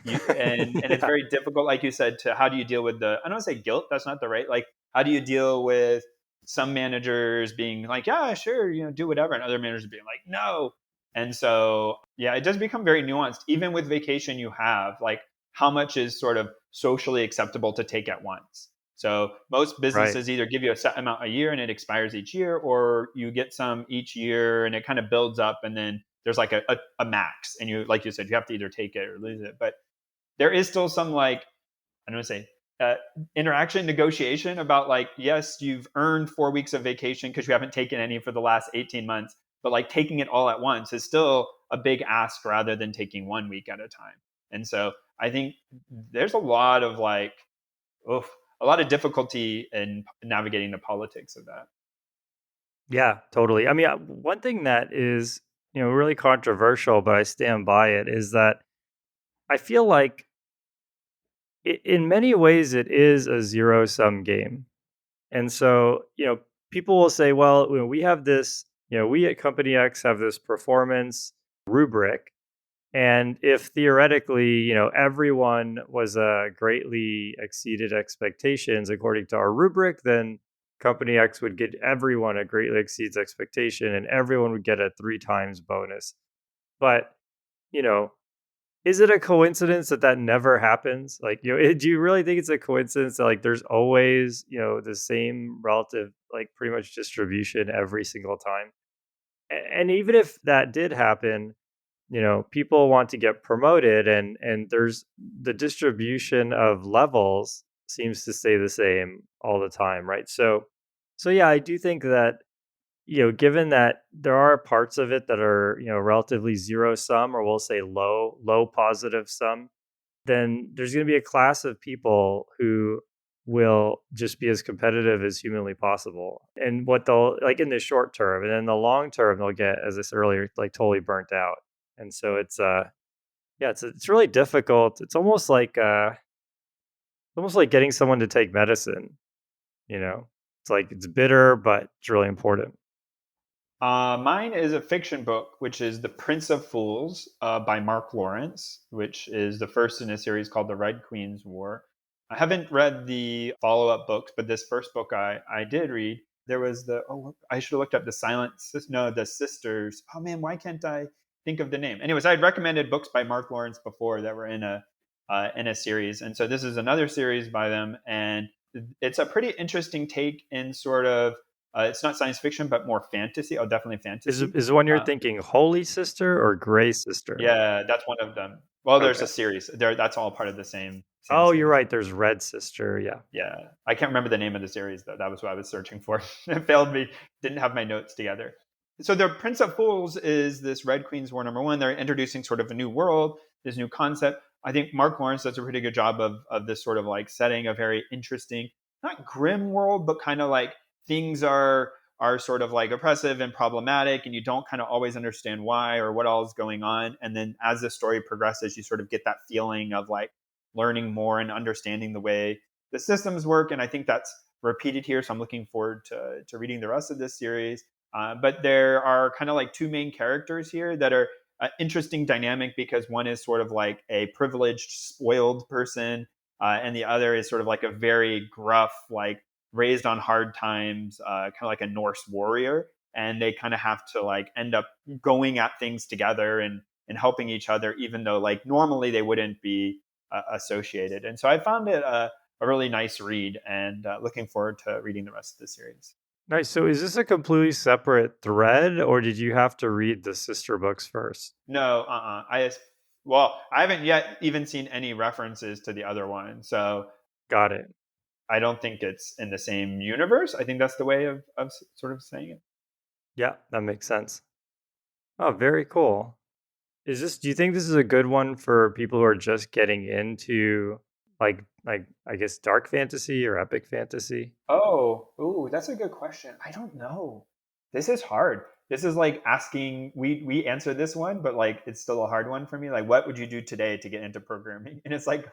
Speaker 1: and it's
Speaker 2: Yeah.
Speaker 1: very difficult, like you said, to how do you deal with I don't want to say guilt, that's not the right, like how do you deal with some managers being like, yeah, sure, do whatever, and other managers being like, no. And so yeah, it does become very nuanced. Even with vacation, you have like how much is sort of socially acceptable to take at once. So most
Speaker 2: Right.
Speaker 1: businesses either give you a set amount a year and it expires each year, or you get some each year and it kind of builds up, and then there's like a max, and you, like you said, you have to either take it or lose it. But there is still some, like, I don't want to say uh, interaction, negotiation about like, yes, you've earned 4 weeks of vacation because you haven't taken any for the last 18 months, but like taking it all at once is still a big ask rather than taking 1 week at a time. And so I think there's a lot of like, oof, a lot of difficulty in navigating the politics of that.
Speaker 2: Yeah, totally. I mean, one thing that is, really controversial, but I stand by it, is that I feel like in many ways it is a zero sum game. And so, people will say, well, we have this, we at Company X have this performance rubric. And if theoretically, everyone was greatly exceeded expectations according to our rubric, then Company X would get everyone a greatly exceeds expectation and everyone would get a 3 times bonus. But, you know, is it a coincidence that that never happens? Like, do you really think it's a coincidence that like there's always, the same relative, like pretty much distribution every single time? And even if that did happen, people want to get promoted, and there's the distribution of levels seems to stay the same all the time, right? So yeah, I do think that, given that there are parts of it that are, relatively zero sum, or we'll say low positive sum, then there's going to be a class of people who will just be as competitive as humanly possible. And what they'll like in the short term, and in the long term, they'll get, as I said earlier, like totally burnt out. And so yeah, it's really difficult. It's almost like getting someone to take medicine, you know. It's like it's bitter, but it's really important.
Speaker 1: Mine is a fiction book, which is The Prince of Fools by Mark Lawrence, which is the first in a series called The Red Queen's War. I haven't read the follow up books, but this first book I did read. There was I should have looked up the Sisters. Oh man, why can't I think of the name? Anyways, I had recommended books by Mark Lawrence before that were in a series, and so this is another series by them, and it's a pretty interesting take in sort of it's not science fiction, but more fantasy. Oh, definitely fantasy.
Speaker 2: Is the one you're
Speaker 1: Uh,
Speaker 2: thinking Holy Sister or Gray Sister?
Speaker 1: yeah, that's one of them. Well, there's
Speaker 2: Okay.
Speaker 1: a series. That's all part of the same
Speaker 2: Oh, you're
Speaker 1: series.
Speaker 2: right. There's Red Sister. Yeah.
Speaker 1: Yeah, I can't remember the name of the series though. That was what I was searching for. It failed me. Didn't have my notes together. So the Prince of Fools is this Red Queen's War #1. They're introducing sort of a new world, this new concept. I think Mark Lawrence does a pretty good job of this sort of like setting a very interesting, not grim world, but kind of like things are sort of like oppressive and problematic, and you don't kind of always understand why or what all is going on. And then as the story progresses, you sort of get that feeling of like learning more and understanding the way the systems work. And I think that's repeated here. So I'm looking forward to reading the rest of this series. But there are kind of like two main characters here that are interesting dynamic because one is sort of like a privileged, spoiled person, and the other is sort of like a very gruff, like raised on hard times, kind of like a Norse warrior. And they kind of have to like end up going at things together and helping each other, even though like normally they wouldn't be associated. And so I found it a really nice read, and looking forward to reading the rest of the series.
Speaker 2: Nice. So is this a completely separate thread, or did you have to read the sister books first?
Speaker 1: No, well, I haven't yet even seen any references to the other one, so
Speaker 2: Got it.
Speaker 1: I don't think it's in the same universe. I think that's the way of sort of saying it.
Speaker 2: Yeah, that makes sense. Oh, very cool. Do you think this is a good one for people who are just getting into like I guess dark fantasy or epic fantasy?
Speaker 1: Oh, ooh, that's a good question. I don't know. This is hard. This is like asking we answer this one, but like it's still a hard one for me. Like, what would you do today to get into programming? And it's like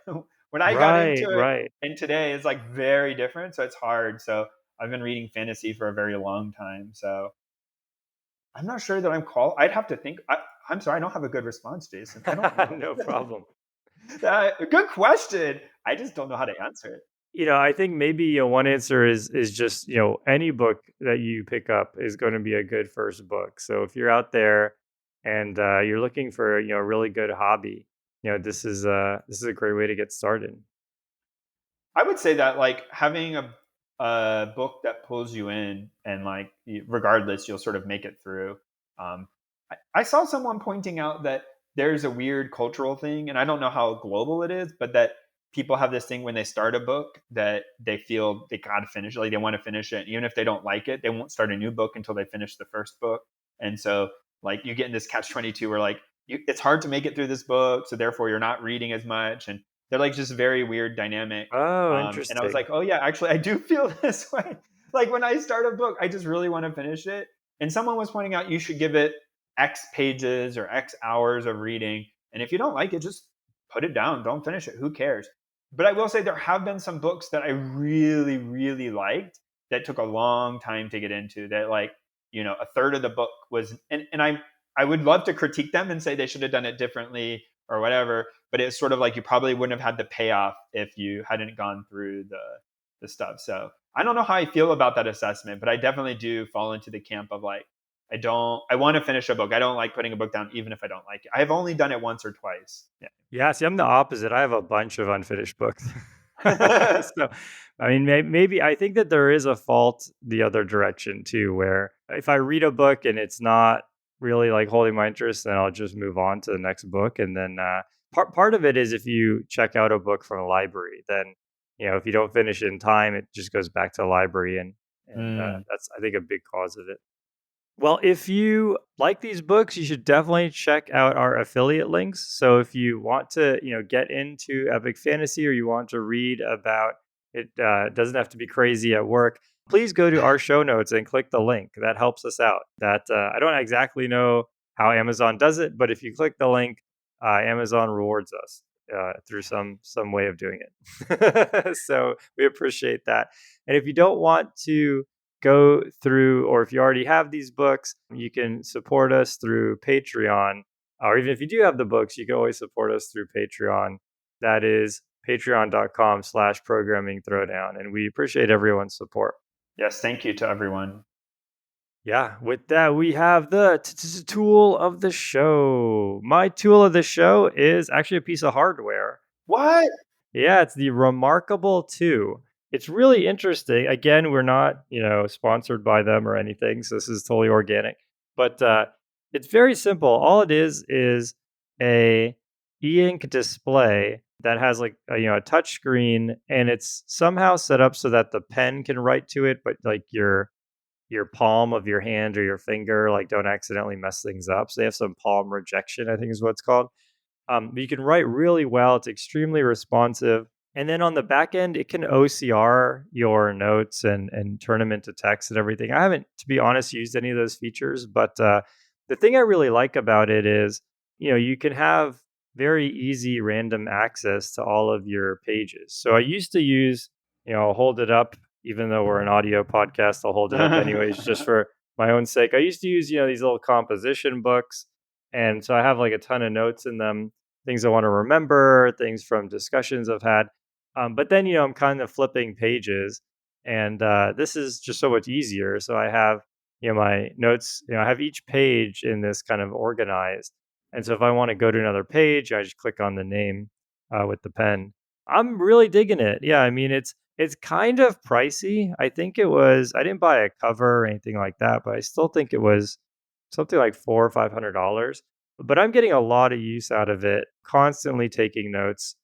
Speaker 1: when I got
Speaker 2: Right,
Speaker 1: into it,
Speaker 2: right.
Speaker 1: and today it's like very different. So it's hard. So I've been reading fantasy for a very long time. So I'm not sure that I'm called. I'd have to think. I'm sorry, I don't have a good response, Jason. I don't know.
Speaker 2: No problem.
Speaker 1: Good question. I just don't know how to answer it.
Speaker 2: I think maybe one answer is just any book that you pick up is going to be a good first book. So if you're out there and you're looking for a really good hobby, this is a great way to get started.
Speaker 1: I would say that like having a book that pulls you in, and like regardless, you'll sort of make it through. I saw someone pointing out that there's a weird cultural thing, and I don't know how global it is, but that people have this thing when they start a book that they feel they got to finish it, like they want to finish it. Even if they don't like it, they won't start a new book until they finish the first book. And so like you get in this catch-22 where like it's hard to make it through this book, so therefore you're not reading as much, and they're like just very weird dynamic.
Speaker 2: Oh,
Speaker 1: And I was
Speaker 2: interesting.
Speaker 1: like, oh yeah, actually I do feel this way. Like when I start a book, I just really want to finish it. And someone was pointing out you should give it X pages or X hours of reading. And if you don't like it, just put it down. Don't finish it. Who cares? But I will say there have been some books that I really, really liked that took a long time to get into. That like, a third of the book was, and I would love to critique them and say they should have done it differently or whatever. But it's sort of like you probably wouldn't have had the payoff if you hadn't gone through the stuff. So I don't know how I feel about that assessment, but I definitely do fall into the camp of like, I want to finish a book. I don't like putting a book down even if I don't like it. I've only done it once or twice.
Speaker 2: Yeah, see, I'm the opposite. I have a bunch of unfinished books.
Speaker 1: Yeah.
Speaker 2: So, I mean, maybe I think that there is a fault the other direction too, where if I read a book and it's not really like holding my interest, then I'll just move on to the next book. And then part of it is if you check out a book from a library, then if you don't finish it in time, it just goes back to the library, and
Speaker 1: Mm.
Speaker 2: that's I think a big cause of it. Well, if you like these books, you should definitely check out our affiliate links. So if you want to, get into epic fantasy or you want to read about it, doesn't have to be crazy at work. Please go to our show notes and click the link. That helps us out. That I don't exactly know how Amazon does it, but if you click the link, Amazon rewards us through some way of doing it. So we appreciate that. And if you don't want to go through, or if you already have these books, you can support us through Patreon. Or even if you do have the books, you can always support us through Patreon. That is patreon.com/programming throwdown. And we appreciate everyone's support.
Speaker 1: Yes, thank you to everyone.
Speaker 2: Yeah, with that, we have the tool of the show. My tool of the show is actually a piece of hardware.
Speaker 1: What?
Speaker 2: Yeah, it's the Remarkable 2. It's really interesting. Again, we're not, sponsored by them or anything, so this is totally organic. But it's very simple. All it is a e-ink display that has like a touch screen, and it's somehow set up so that the pen can write to it, but like your palm of your hand or your finger like don't accidentally mess things up. So they have some palm rejection, I think is what it's called. You can write really well. It's extremely responsive. And then on the back end, it can OCR your notes and turn them into text and everything. I haven't, to be honest, used any of those features, but the thing I really like about it is, you can have very easy random access to all of your pages. So I used to use, I'll hold it up, even though we're an audio podcast, I'll hold it up anyways, just for my own sake. I used to use, these little composition books. And so I have like a ton of notes in them, things I want to remember, things from discussions I've had. But then, I'm kind of flipping pages, and this is just so much easier. So I have, my notes, I have each page in this kind of organized. And so if I want to go to another page, I just click on the name with the pen. I'm really digging it. Yeah, I mean, it's kind of pricey. I think it was. I didn't buy a cover or anything like that, but I still think it was something like $400 or $500. But I'm getting a lot of use out of it. Constantly taking notes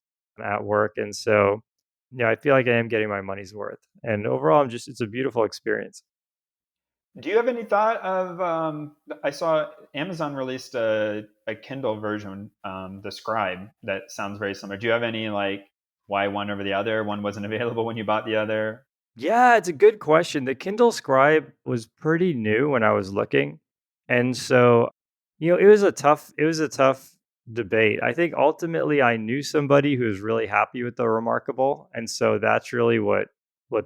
Speaker 2: at work, and so yeah, I feel like I am getting my money's worth. And overall, it's a beautiful experience.
Speaker 1: Do you have any thought of? I saw Amazon released a Kindle version, the Scribe, that sounds very similar. Do you have any like why one over the other? One wasn't available when you bought the other.
Speaker 2: Yeah, it's a good question. The Kindle Scribe was pretty new when I was looking. And so, it was a tough debate. I think ultimately I knew somebody who was really happy with the Remarkable, and so that's really what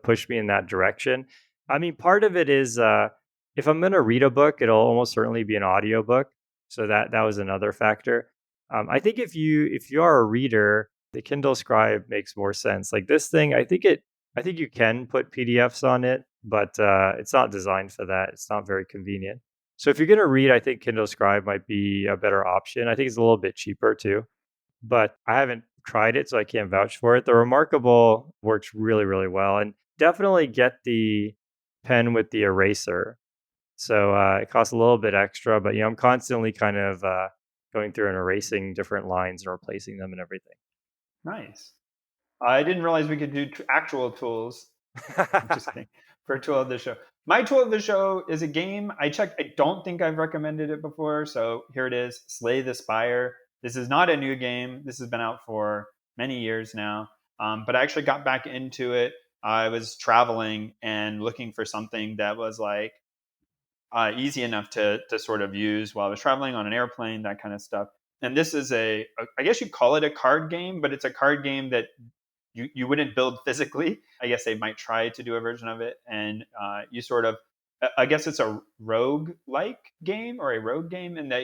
Speaker 2: pushed me in that direction. I mean, part of it is if I'm going to read a book, it'll almost certainly be an audiobook. So that was another factor. I think if you are a reader, the Kindle Scribe makes more sense. Like this thing, I think you can put PDFs on it, but it's not designed for that. It's not very convenient. So if you're going to read, I think Kindle Scribe might be a better option. I think it's a little bit cheaper too, but I haven't tried it, so I can't vouch for it. The Remarkable works really, really well, and definitely get the pen with the eraser. So it costs a little bit extra, but I'm constantly kind of going through and erasing different lines and replacing them and everything.
Speaker 1: Nice. I didn't realize we could do actual tools. Interesting. For a tool of the show. My tool of the show is a game. I checked. I don't think I've recommended it before. So here it is, Slay the Spire. This is not a new game. This has been out for many years now. But I actually got back into it. I was traveling and looking for something that was like easy enough to sort of use while I was traveling on an airplane, that kind of stuff. And this is I guess you call it a card game, but it's a card game that you wouldn't build physically. I guess they might try to do a version of it, and you sort of. I guess it's a rogue like game or a rogue game in that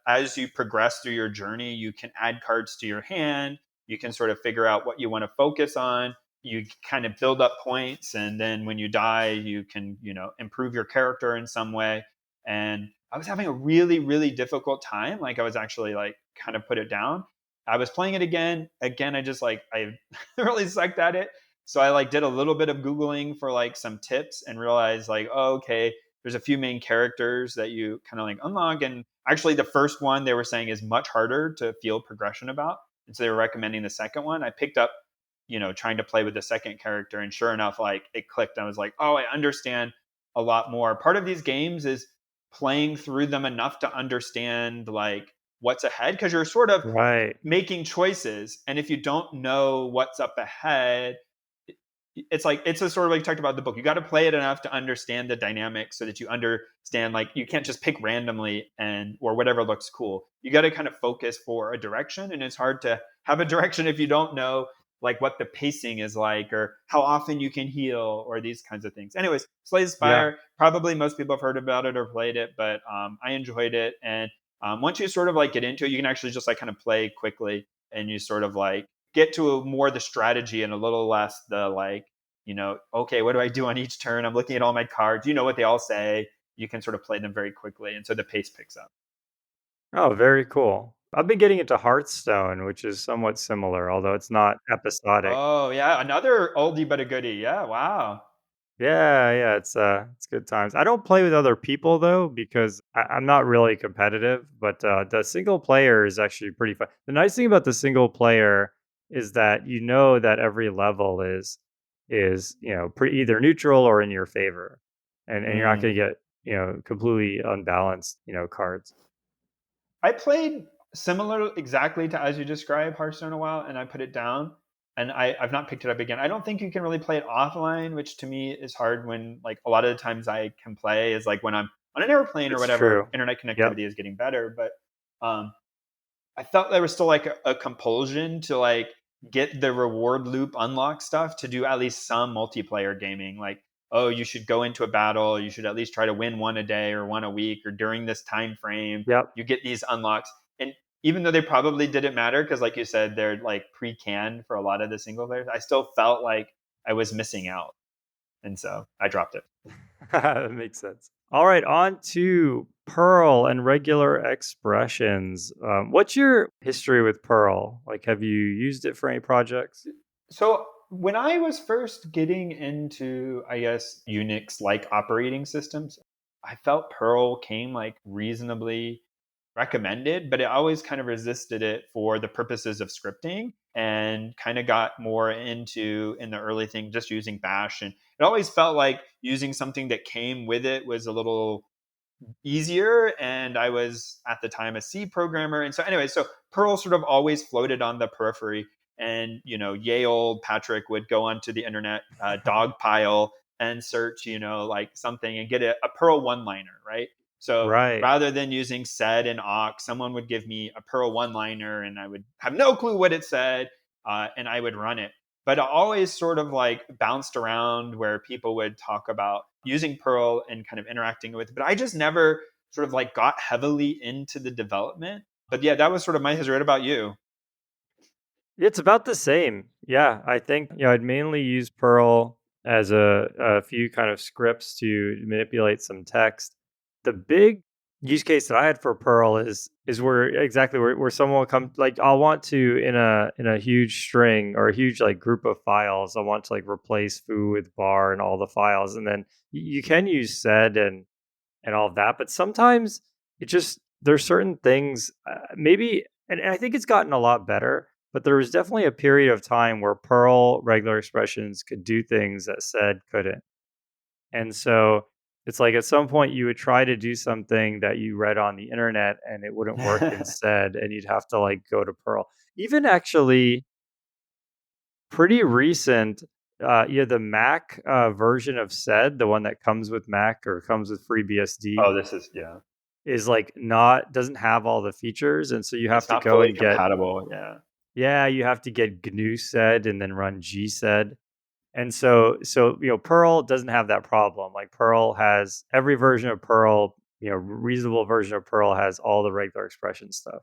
Speaker 1: as you progress through your journey, you can add cards to your hand. You can sort of figure out what you want to focus on. You kind of build up points, and then when you die, you can, improve your character in some way. And I was having a really, really difficult time. Like I was actually like kind of put it down. I was playing it again. Again, I really sucked at it. So I like did a little bit of Googling for like some tips and realized like, oh, okay, there's a few main characters that you kind of like unlock. And actually the first one they were saying is much harder to feel progression about. And so they were recommending the second one. I picked up, trying to play with the second character. And sure enough, like it clicked. I was like, oh, I understand a lot more. Part of these games is playing through them enough to understand like what's ahead, because you're sort of
Speaker 2: Right.
Speaker 1: making choices. And if you don't know what's up ahead, it's like it's a sort of like you talked about the book. You got to play it enough to understand the dynamics so that you understand like you can't just pick randomly and or whatever looks cool. You got to kind of focus for a direction, and it's hard to have a direction if you don't know like what the pacing is like or how often you can heal or these kinds of things. Anyways, Slay the
Speaker 2: Yeah.
Speaker 1: Spire, probably most people have heard about it or played it, but I enjoyed it. And once you sort of like get into it, you can actually just like kind of play quickly, and you sort of like get to more the strategy and a little less the like, okay, what do I do on each turn? I'm looking at all my cards. You know what they all say. You can sort of play them very quickly. And so the pace picks up.
Speaker 2: Oh, very cool. I've been getting into Hearthstone, which is somewhat similar, although it's not episodic.
Speaker 1: Oh, yeah. Another oldie but a goodie. Yeah. Wow.
Speaker 2: Yeah, yeah, it's good times. I don't play with other people though because I'm not really competitive, but the single player is actually pretty fun. The nice thing about the single player is that you know that every level is either neutral or in your favor, and you're not
Speaker 1: Mm.
Speaker 2: going to get completely unbalanced cards.
Speaker 1: I played similar exactly to as you described Hearthstone a while, and I put it down, and I've not picked it up again. I don't think you can really play it offline, which to me is hard when like a lot of the times I can play is like when I'm on an airplane or
Speaker 2: It's
Speaker 1: whatever,
Speaker 2: true.
Speaker 1: internet
Speaker 2: Yep.
Speaker 1: connectivity is getting better. But um, I felt there was still like a compulsion to like get the reward loop unlock stuff to do at least some multiplayer gaming. Like oh, you should go into a battle, you should at least try to win one a day or one a week or during this time frame,
Speaker 2: Yep.
Speaker 1: you get these unlocks. And even though they probably didn't matter, because like you said, they're like pre-canned for a lot of the single players, I still felt like I was missing out. And so I dropped it.
Speaker 2: That makes sense. All right, on to Perl and regular expressions. What's your history with Perl? Like, have you used it for any projects?
Speaker 1: So when I was first getting into, I guess, Unix like operating systems, I felt Perl came like reasonably recommended, but I always kind of resisted it for the purposes of scripting and kind of got more into in the early thing just using Bash. And it always felt like using something that came with it was a little easier, and I was at the time a C programmer. And so anyway, so Perl sort of always floated on the periphery. And yay old Patrick would go onto the internet dog pile and search like something and get a Perl one liner, right? So
Speaker 2: Right.
Speaker 1: rather than using sed and awk, someone would give me a Perl one liner and I would have no clue what it said, and I would run it. But I always sort of like bounced around where people would talk about using Perl and kind of interacting with it. But I just never sort of like got heavily into the development. But yeah, that was sort of my history. What about you?
Speaker 2: It's about the same. Yeah, I think I'd mainly use Perl as a few kind of scripts to manipulate some text. The big use case that I had for Perl is where exactly where someone will come, like I'll want to in a huge string or a huge like group of files. I want to like replace foo with bar and all the files, and then you can use sed and all of that. But sometimes it just there's certain things maybe, and I think it's gotten a lot better. But there was definitely a period of time where Perl regular expressions could do things that sed couldn't. And so it's like at some point you would try to do something that you read on the internet and it wouldn't work in sed, and you'd have to like go to Perl. Even actually pretty recent, the Mac version of sed, the one that comes with Mac or comes with FreeBSD,
Speaker 1: Oh, this is, yeah.
Speaker 2: is like not doesn't have all the features, and so you have
Speaker 1: It's
Speaker 2: to
Speaker 1: not
Speaker 2: go
Speaker 1: fully
Speaker 2: and get
Speaker 1: compatible. Yeah.
Speaker 2: yeah, you have to get GNU sed and then run gsed. And so Perl doesn't have that problem. Like Perl has every version of Perl, reasonable version of Perl has all the regular expression stuff.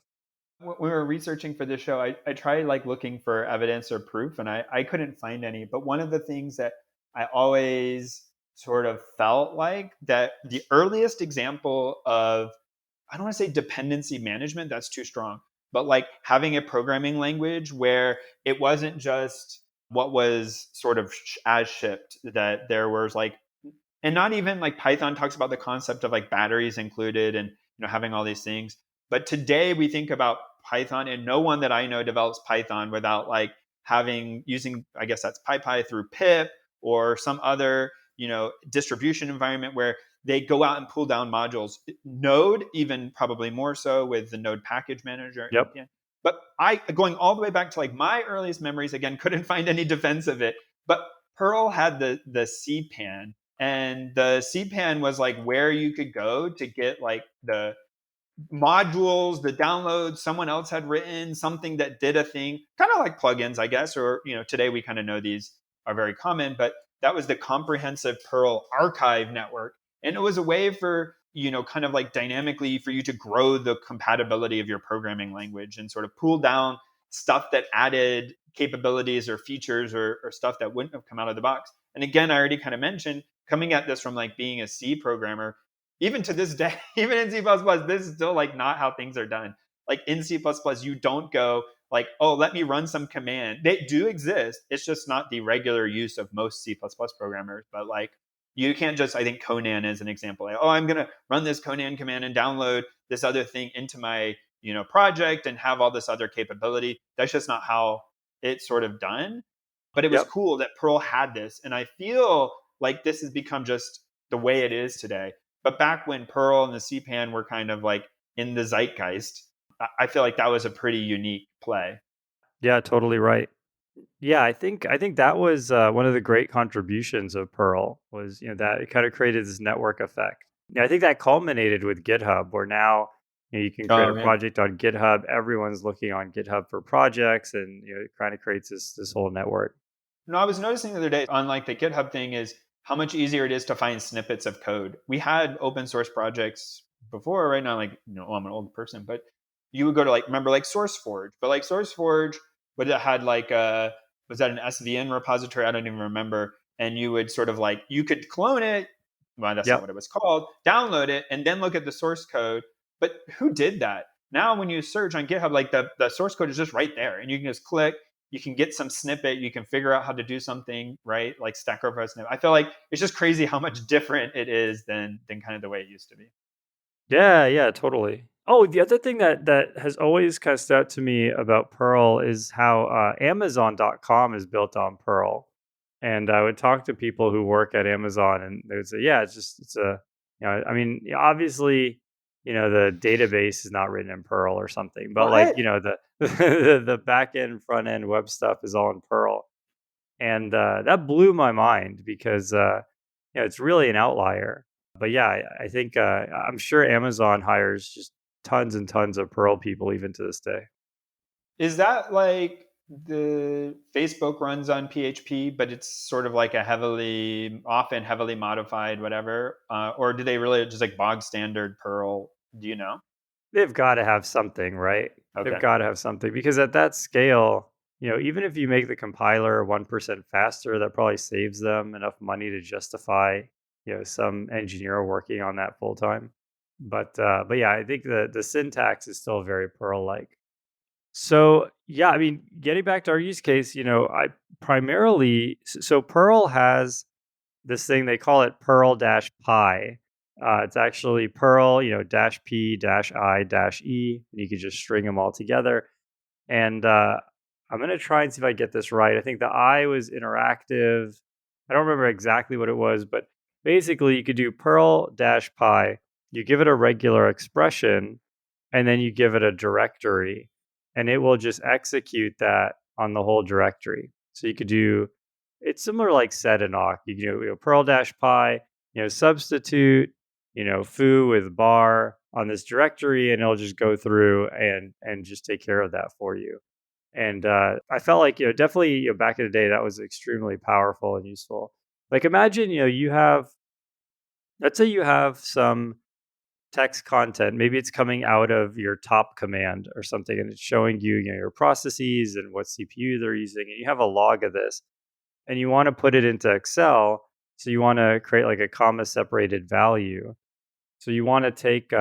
Speaker 1: When we were researching for this show, I tried like looking for evidence or proof, and I couldn't find any. But one of the things that I always sort of felt like that the earliest example of, I don't want to say dependency management, that's too strong, but like having a programming language where it wasn't just what was sort of as shipped, that there was like, and not even like Python talks about the concept of like batteries included and having all these things. But today we think about Python, and no one that I know develops Python without like having using, I guess that's PyPy through pip or some other distribution environment where they go out and pull down modules. Node, even probably more so with the Node package manager,
Speaker 2: Yep.
Speaker 1: npm. But I, going all the way back to like my earliest memories, again, couldn't find any defense of it. But Perl had the CPAN, and the CPAN was like where you could go to get like the modules, the downloads someone else had written, something that did a thing, kind of like plugins, I guess, or today we kind of know these are very common, but that was the comprehensive Perl archive network. And it was a way for, kind of like dynamically for you to grow the compatibility of your programming language and sort of pull down stuff that added capabilities or features or stuff that wouldn't have come out of the box. And again, I already kind of mentioned coming at this from like being a C programmer, even to this day, even in C++, this is still like not how things are done. Like in C++, you don't go like, oh, let me run some command. They do exist. It's just not the regular use of most C++ programmers. But like, you can't just, I think Conan is an example. Like, oh, I'm going to run this Conan command and download this other thing into my, project and have all this other capability. That's just not how it's sort of done. But it was
Speaker 2: Yep.
Speaker 1: cool that Perl had this. And I feel like this has become just the way it is today. But back when Perl and the CPAN were kind of like in the zeitgeist, I feel like that was a pretty unique play.
Speaker 2: Yeah, totally right. Yeah, I think that was one of the great contributions of Perl was that it kind of created this network effect. Yeah, I think that culminated with GitHub, where now you can create a
Speaker 1: Oh, yeah.
Speaker 2: project on GitHub. Everyone's looking on GitHub for projects, and it kind of creates this whole network.
Speaker 1: No, I was noticing the other day on like the GitHub thing is how much easier it is to find snippets of code. We had open source projects before, right now, like, I'm an old person, but you would go to, like, remember, like, SourceForge, but like SourceForge, but it had like was that an SVN repository? I don't even remember. And you would sort of like, you could clone it. Well, that's not
Speaker 2: Yep.
Speaker 1: what it was called. Download it and then look at the source code. But who did that? Now, when you search on GitHub, like the source code is just right there, and you can just click. You can get some snippet. You can figure out how to do something, right? Like Stack Overflow snippet. I feel like it's just crazy how much different it is than kind of the way it used to be.
Speaker 2: Yeah, yeah, totally. Oh, the other thing that has always kind of stood out to me about Perl is how Amazon.com is built on Perl. And I would talk to people who work at Amazon, and they would say, "Yeah, it's a, I mean, obviously, the database is not written in Perl or something, but like,
Speaker 1: What?
Speaker 2: the back end, front end web stuff is all in Perl." And that blew my mind because it's really an outlier. But yeah, I think I'm sure Amazon hires just tons and tons of Perl people even to this day.
Speaker 1: Is that like the Facebook runs on PHP, but it's sort of like a often heavily modified, whatever? Or do they really just like bog standard Perl? Do you know?
Speaker 2: They've got to have something, right? They've
Speaker 1: Okay.
Speaker 2: got to have something because at that scale, even if you make the compiler 1% faster, that probably saves them enough money to justify, some engineer working on that full time. But yeah, I think the syntax is still very Perl like. So yeah, I mean, getting back to our use case, I primarily so Perl has this thing they call it Perl dash pi. It's actually Perl, dash p dash I dash e, and you can just string them all together. And I'm gonna try and see if I get this right. I think the I was interactive. I don't remember exactly what it was, but basically you could do Perl dash pi. You give it a regular expression, and then you give it a directory, and it will just execute that on the whole directory. So you could do it's similar like set and awk. You can do Perl dash pi, substitute, foo with bar on this directory, and it'll just go through and just take care of that for you. And I felt like definitely back in the day that was extremely powerful and useful. Like imagine you have let's say you have some text content. Maybe it's coming out of your top command or something, and it's showing you, your processes and what CPU they're using, and you have a log of this, and you want to put it into Excel. So you want to create like a comma separated value. So you want to take,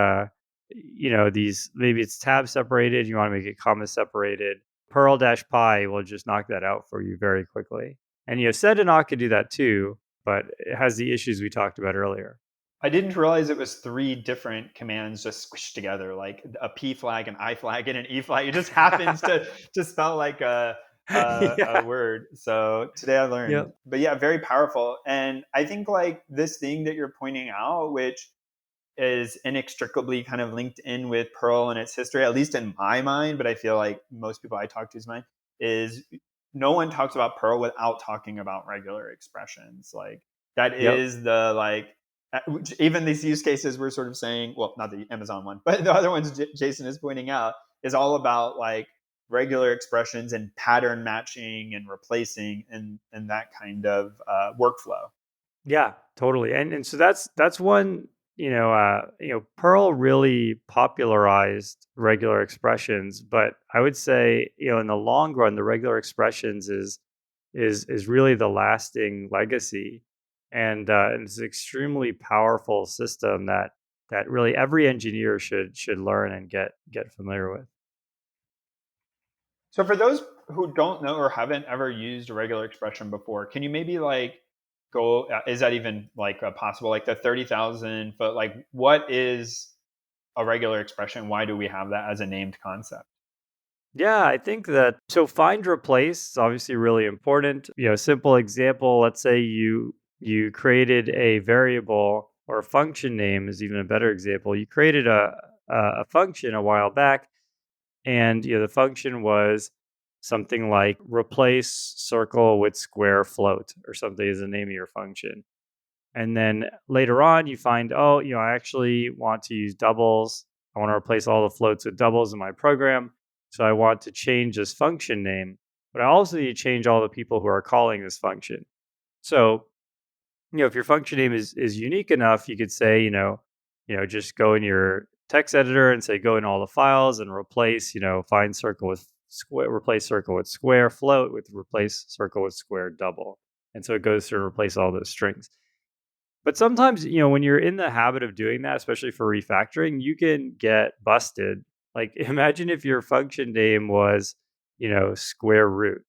Speaker 2: these maybe it's tab separated. You want to make it comma separated. Perl dash pi will just knock that out for you very quickly. And set and awk could do that too, but it has the issues we talked about earlier.
Speaker 1: I didn't realize it was three different commands just squished together, like a P flag, an I flag, and an E flag. It just happens to spell like a
Speaker 2: Yeah.
Speaker 1: word. So today I learned.
Speaker 2: Yep.
Speaker 1: But yeah, very powerful. And I think like this thing that you're pointing out, which is inextricably kind of linked in with Perl and its history, at least in my mind, but I feel like most people I talk to's mind, is no one talks about Perl without talking about regular expressions. Like that
Speaker 2: Yep.
Speaker 1: is the like even these use cases we're sort of saying, well, not the Amazon one, but the other ones Jason is pointing out is all about like regular expressions and pattern matching and replacing and that kind of workflow.
Speaker 2: Yeah, totally. And so that's one, Perl really popularized regular expressions, but I would say, in the long run, the regular expressions is really the lasting legacy. And it's an extremely powerful system that really every engineer should learn and get familiar with.
Speaker 1: So for those who don't know or haven't ever used a regular expression before, can you maybe like go, is that even like possible? Like the 30,000 foot, like what is a regular expression? Why do we have that as a named concept?
Speaker 2: Yeah, I think that so find replace is obviously really important. Simple example, let's say you created a variable or a function name is even a better example. You created a function a while back, and the function was something like replace circle with square float or something is the name of your function. And then later on you find, oh, I actually want to use doubles. I want to replace all the floats with doubles in my program. So I want to change this function name, but I also need to change all the people who are calling this function. So if your function name is unique enough, you could say, just go in your text editor and say go in all the files and replace, find circle with square, replace circle with square, float with replace circle with square, double. And so it goes through and replace all those strings. But sometimes, when you're in the habit of doing that, especially for refactoring, you can get busted. Like imagine if your function name was, square root.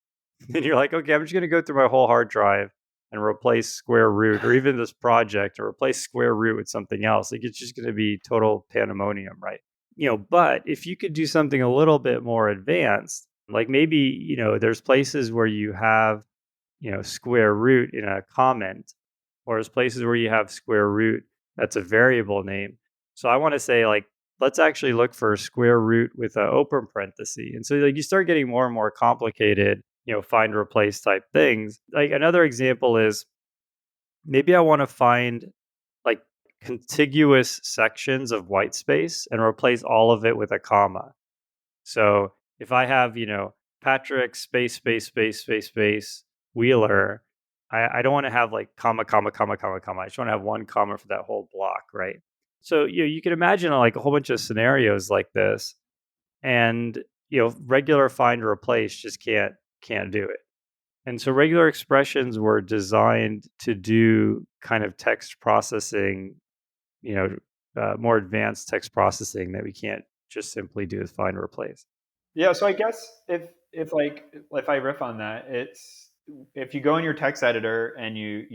Speaker 2: And you're like, okay, I'm just going to go through my whole hard drive and replace square root or even this project or replace square root with something else. Like it's just going to be total pandemonium, right? But if you could do something a little bit more advanced, like maybe, there's places where you have, square root in a comment, or there's places where you have square root that's a variable name. So I want to say like, let's actually look for square root with an open parenthesis. And so like you start getting more and more complicated, find replace type things. Like another example is maybe I want to find like contiguous sections of white space and replace all of it with a comma. So if I have, Patrick space Wheeler, I don't want to have like comma, comma, comma, comma, comma. I just want to have one comma for that whole block, right? So you can imagine like a whole bunch of scenarios like this, and regular find replace just can't do it. And so regular expressions were designed to do kind of text processing, you know, more advanced text processing that we can't just simply do with find replace.
Speaker 1: Yeah, so I guess if I riff on that, it's if you go in your text editor and you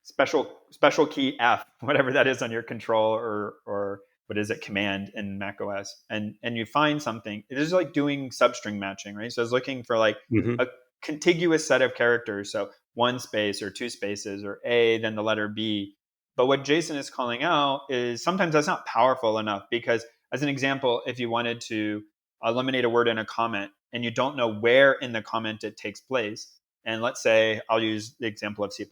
Speaker 1: special key F, whatever that is on your control or what is it, command in Mac OS, and you find something, it is like doing substring matching, right? So it's looking for like
Speaker 2: Hmm.
Speaker 1: a contiguous set of characters, so one space or two spaces or A, then the letter B. But what Jason is calling out is sometimes that's not powerful enough because, as an example, if you wanted to eliminate a word in a comment and you don't know where in the comment it takes place, and let's say I'll use the example of C++,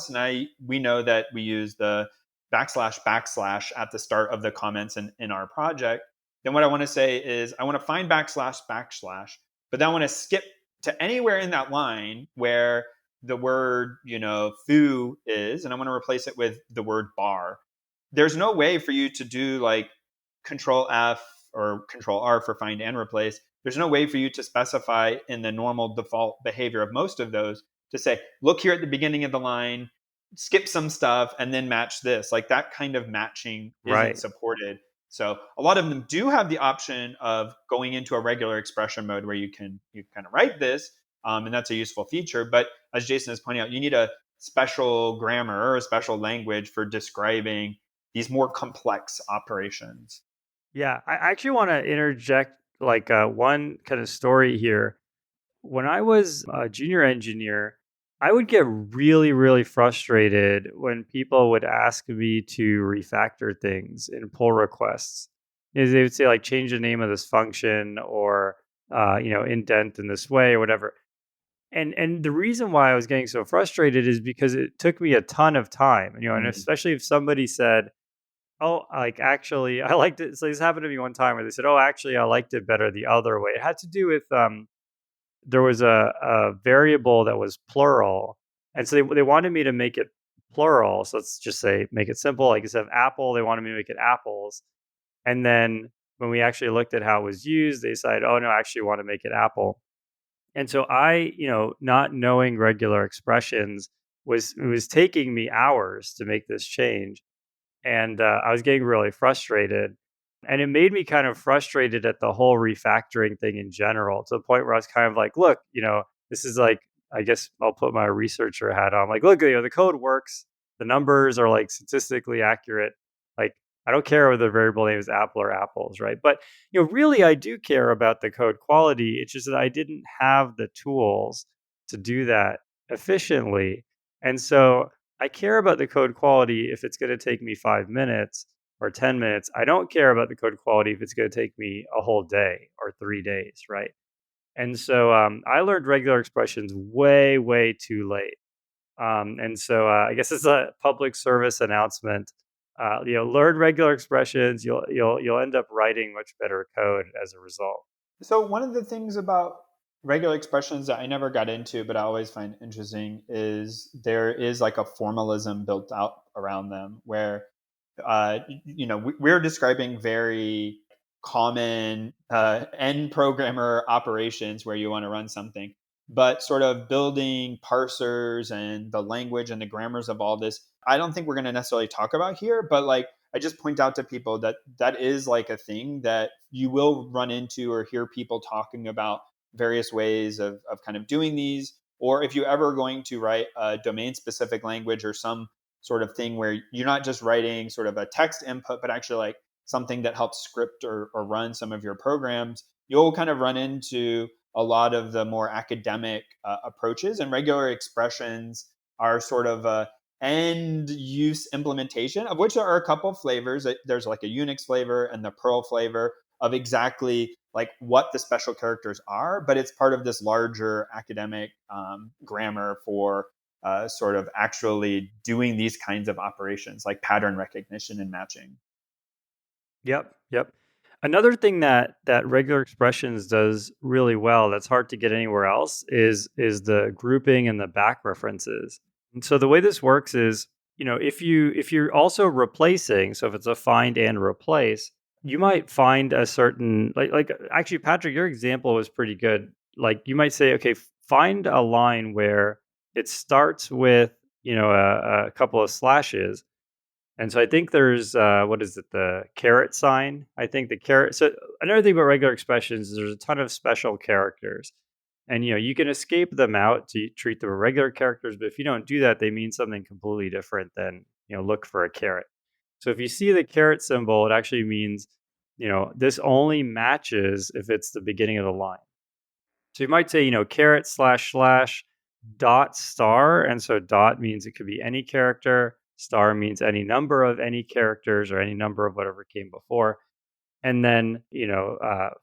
Speaker 1: and we know that we use the backslash at the start of the comments in our project, then what I want to say is I want to find backslash, but then I want to skip to anywhere in that line where the word, foo is, and I want to replace it with the word bar. There's no way for you to do like control F or control R for find and replace. There's no way for you to specify in the normal default behavior of most of those to say, look here at the beginning of the line, skip some stuff, and then match this. Like that kind of matching isn't
Speaker 2: Right.
Speaker 1: supported. So a lot of them do have the option of going into a regular expression mode where you kind of write this, and that's a useful feature. But as Jason is pointing out, you need a special grammar or a special language for describing these more complex operations.
Speaker 2: Yeah, I actually want to interject like one kind of story here. When I was a junior engineer, I would get really, really frustrated when people would ask me to refactor things in pull requests. Is they would say like change the name of this function or indent in this way or whatever. And the reason why I was getting so frustrated is because it took me a ton of time. And
Speaker 1: Mm.
Speaker 2: especially if somebody said, oh, like actually, I liked it. So this happened to me one time where they said, "Oh, actually, I liked it better the other way." It had to do with there was a variable that was plural, and so they wanted me to make it plural. So let's just say make it simple. Like instead of apple, they wanted me to make it apples. And then when we actually looked at how it was used, they decided, "Oh no, I actually want to make it apple." And so I, not knowing regular expressions it was taking me hours to make this change, and I was getting really frustrated. And it made me kind of frustrated at the whole refactoring thing in general, to the point where I was kind of like, look, this is like, I guess I'll put my researcher hat on. Like, look, the code works. The numbers are like statistically accurate. Like, I don't care whether the variable name is apple or apples, right? But, really, I do care about the code quality. It's just that I didn't have the tools to do that efficiently. And so I care about the code quality if it's going to take me 5 minutes or 10 minutes. I don't care about the code quality if it's going to take me a whole day or 3 days, right? And so I learned regular expressions way, way too late. And so I guess it's a public service announcement. Learn regular expressions. You'll end up writing much better code as a result.
Speaker 1: So one of the things about Regular expressions that I never got into, but I always find interesting is there is like a formalism built out around them where, we're describing very common end programmer operations where you want to run something, but sort of building parsers and the language and the grammars of all this. I don't think we're going to necessarily talk about here, but like I just point out to people that that is like a thing that you will run into or hear people talking about various ways of kind of doing these. Or if you ever going to write a domain specific language or some sort of thing where you're not just writing sort of a text input, but actually like something that helps script or run some of your programs, you'll kind of run into a lot of the more academic approaches. And regular expressions are sort of a end use implementation, of which there are a couple flavors. There's like a Unix flavor and the Perl flavor of exactly like what the special characters are, but it's part of this larger academic grammar for sort of actually doing these kinds of operations like pattern recognition and matching.
Speaker 2: Yep, yep. Another thing that regular expressions does really well that's hard to get anywhere else is the grouping and the back references. And so the way this works is, if you're also replacing, so if it's a find and replace, you might find a certain like actually Patrick, your example was pretty good. Like you might say, okay, find a line where it starts with, a couple of slashes, and so I think there's what is it, the caret sign? I think the caret. So another thing about regular expressions is there's a ton of special characters, and you can escape them out to treat them as regular characters. But if you don't do that, they mean something completely different than look for a caret. So if you see the caret symbol, it actually means this only matches if it's the beginning of the line. So you might say caret slash slash dot star, and so dot means it could be any character. Star means any number of any characters or any number of whatever came before. And then,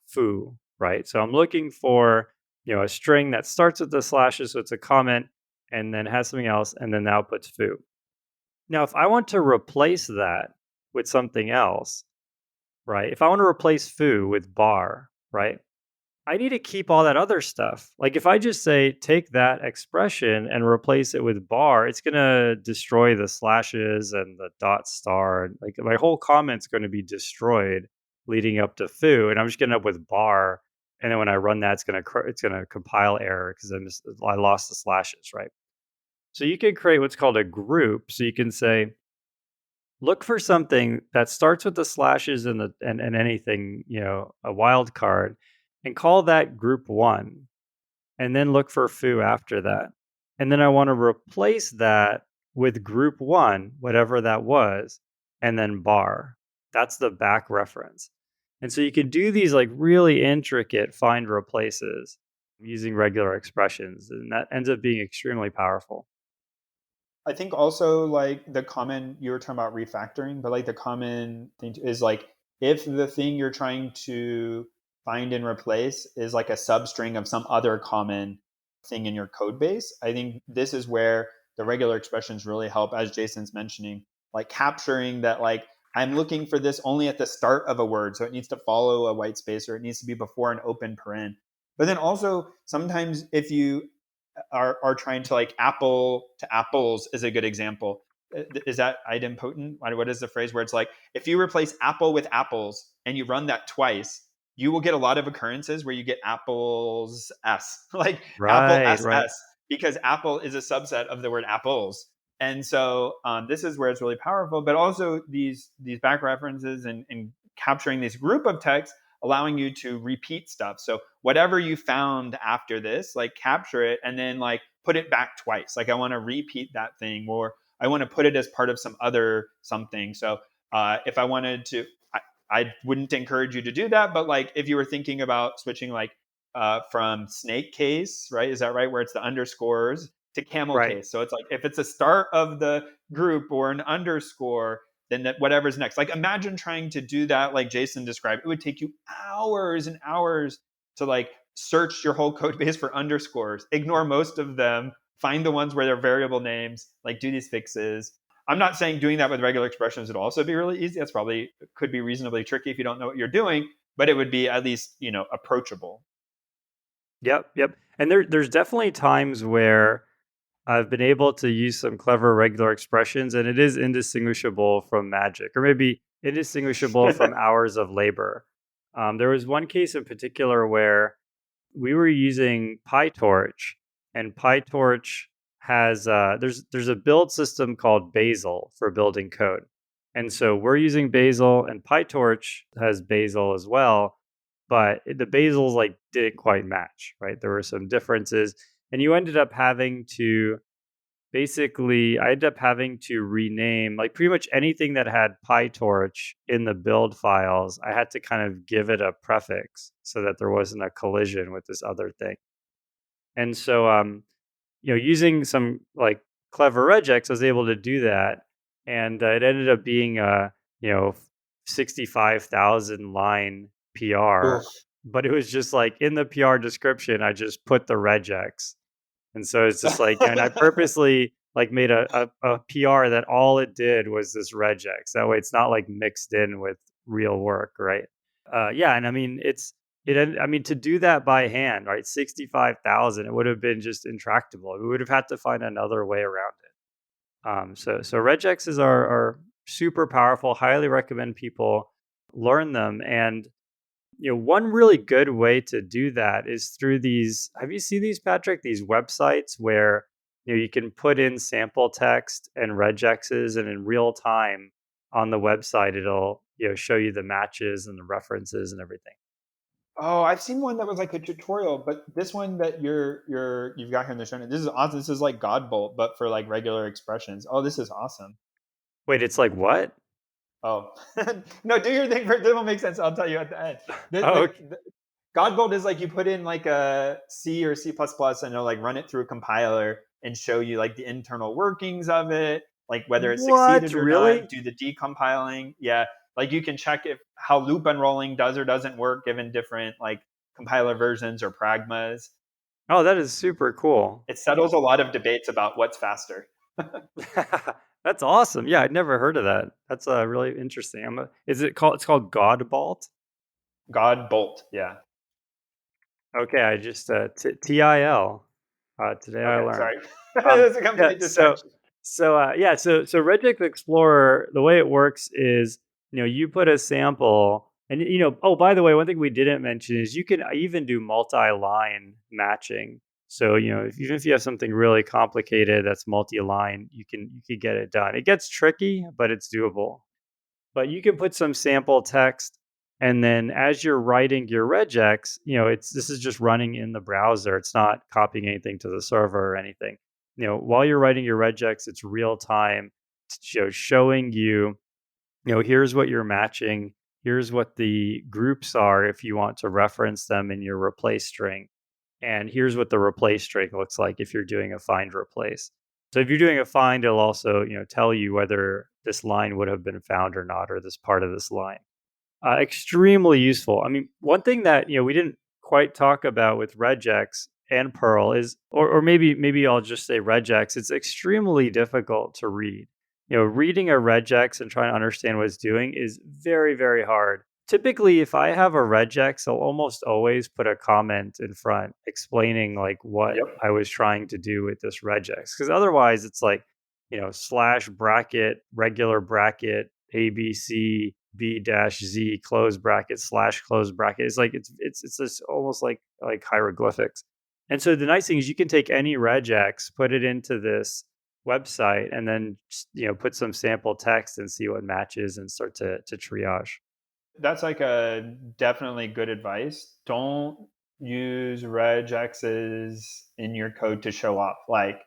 Speaker 2: foo, right? So I'm looking for, a string that starts with the slashes. So it's a comment and then has something else and then the output's foo. Now, if I want to replace that with something else, right? If I want to replace foo with bar, right? I need to keep all that other stuff. Like if I just say take that expression and replace it with bar, it's going to destroy the slashes and the dot star. Like my whole comment's going to be destroyed leading up to foo, and I'm just going to end up with bar. And then when I run that, it's going to compile error because I lost the slashes, right? So you can create what's called a group. So you can say look for something that starts with the slashes and anything, a wild card, and call that group one, and then look for foo after that. And then I want to replace that with group one, whatever that was, and then bar. That's the back reference. And so you can do these like really intricate find replaces using regular expressions, and that ends up being extremely powerful.
Speaker 1: I think also like the common, you were talking about refactoring, but like the common thing is like if the thing you're trying to find and replace is like a substring of some other common thing in your code base, I think this is where the regular expressions really help, as Jason's mentioning, like capturing that like I'm looking for this only at the start of a word, so it needs to follow a white space or it needs to be before an open paren. But then also sometimes if you are trying to like apple to apples is a good example. Is that idempotent? What is the phrase where it's like if you replace apple with apples and you run that twice, you will get a lot of occurrences where you get apples s like apple
Speaker 2: Right, right.
Speaker 1: ss because apple is a subset of the word apples. And so this is where it's really powerful. But also these back references and capturing this group of text allowing you to repeat stuff. So whatever you found after this, like capture it and then like put it back twice. Like I want to repeat that thing or I want to put it as part of some other something. So if I wanted to, I wouldn't encourage you to do that. But like if you were thinking about switching like from snake case, right? Is that right? Where it's the underscores to camel
Speaker 2: Right.
Speaker 1: case. So it's like if it's a start of the group or an underscore, then that whatever's next. Like imagine trying to do that like Jason described. It would take you hours and hours to like search your whole code base for underscores, ignore most of them, find the ones where they're variable names, like do these fixes. I'm not saying doing that with regular expressions would also be really easy. That's probably could be reasonably tricky if you don't know what you're doing, but it would be at least, approachable.
Speaker 2: Yep. And there's definitely times where I've been able to use some clever regular expressions, and it is indistinguishable from magic, or maybe indistinguishable from hours of labor. There was one case in particular where we were using PyTorch, and PyTorch has there's a build system called Bazel for building code, and so we're using Bazel, and PyTorch has Bazel as well, but the Bazels like didn't quite match, right? There were some differences, and you ended up having to basically I ended up having to rename like pretty much anything that had PyTorch in the build files. I had to kind of give it a prefix so that there wasn't a collision with this other thing. And so using some like clever regex, I was able to do that, and it ended up being a 65,000 line PR,
Speaker 1: Oof.
Speaker 2: but it was just like in the PR description, I just put the regex, and so it's just like, and I purposely like made a PR that all it did was this regex. That way, it's not like mixed in with real work, right? Yeah, and I mean, I mean, to do that by hand, right? 65,000, it would have been just intractable. We would have had to find another way around it. So regexes are super powerful. Highly recommend people learn them. And one really good way to do that is through these. Have you seen these, Patrick? These websites where you can put in sample text and regexes, and in real time on the website, it'll show you the matches and the references and everything.
Speaker 1: Oh, I've seen one that was like a tutorial, but this one that you've got here in the show notes, this is awesome. This is like Godbolt, but for like regular expressions. Oh, this is awesome.
Speaker 2: Wait, it's like what?
Speaker 1: Oh, no, do your thing. This will make sense. I'll tell you at the end.
Speaker 2: Oh, okay.
Speaker 1: The Godbolt is like you put in like a C or C++, and it'll like run it through a compiler and show you like the internal workings of it, like whether it
Speaker 2: What?
Speaker 1: succeeded or
Speaker 2: Really?
Speaker 1: not, do the decompiling. Yeah, like you can check if how loop unrolling does or doesn't work given different like compiler versions or pragmas.
Speaker 2: Oh, that is super cool.
Speaker 1: It settles a lot of debates about what's faster.
Speaker 2: That's awesome. Yeah, I'd never heard of that. That's really interesting. Is it called? It's called Godbolt.
Speaker 1: Godbolt, yeah.
Speaker 2: Okay, I just TIL. Today I
Speaker 1: Okay,
Speaker 2: learned.
Speaker 1: sorry.
Speaker 2: Um,
Speaker 1: There's a
Speaker 2: yeah.
Speaker 1: complete
Speaker 2: So
Speaker 1: distraction.
Speaker 2: so Regex Explorer, the way it works is you put a sample, and oh, by the way, one thing we didn't mention is you can even do multi-line matching. So even if you have something really complicated that's multi-line, you can get it done. It gets tricky, but it's doable. But you can put some sample text, and then as you're writing your regex, this is just running in the browser. It's not copying anything to the server or anything. While you're writing your regex, it's real time, showing you, here's what you're matching, here's what the groups are if you want to reference them in your replace string, and here's what the replace string looks like if you're doing a find replace. So if you're doing a find, it'll also tell you whether this line would have been found or not, or this part of this line. Extremely useful. I mean, one thing that we didn't quite talk about with regex and Perl is, or maybe I'll just say regex. It's extremely difficult to read. Reading a regex and trying to understand what it's doing is very, very hard. Typically, if I have a regex, I'll almost always put a comment in front explaining like what
Speaker 1: Yep.
Speaker 2: I was trying to do with this regex, because otherwise it's like slash bracket regular bracket ABC B dash Z close bracket slash close bracket. It's like it's just almost like hieroglyphics. And so the nice thing is you can take any regex, put it into this website, and then put some sample text and see what matches and start to triage.
Speaker 1: That's like a definitely good advice. Don't use regexes in your code to show off. Like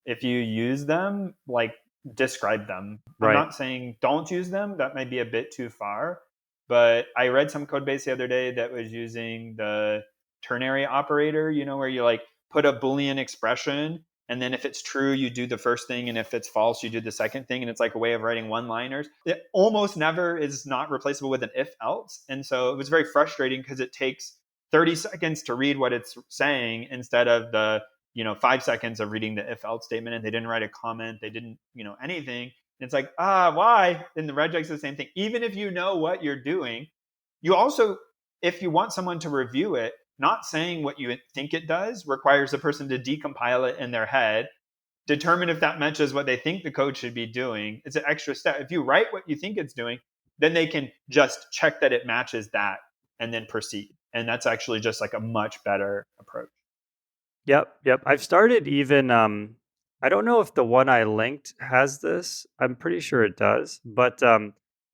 Speaker 1: if you use them, like describe them. I'm
Speaker 2: Right.
Speaker 1: not saying don't use them. That might be a bit too far. But I read some code base the other day that was using the ternary operator, where you like put a Boolean expression, and then if it's true, you do the first thing, and if it's false, you do the second thing. And it's like a way of writing one-liners. It almost never is not replaceable with an if else. And so it was very frustrating because it takes 30 seconds to read what it's saying instead of the 5 seconds of reading the if else statement. And they didn't write a comment, they didn't anything. And it's like, why? And the regex is the same thing. Even if you know what you're doing, you also, if you want someone to review it, not saying what you think it does requires a person to decompile it in their head, determine if that matches what they think the code should be doing. It's an extra step. If you write what you think it's doing, then they can just check that it matches that and then proceed. And that's actually just like a much better approach.
Speaker 2: Yep. I've started even, I don't know if the one I linked has this. I'm pretty sure it does. But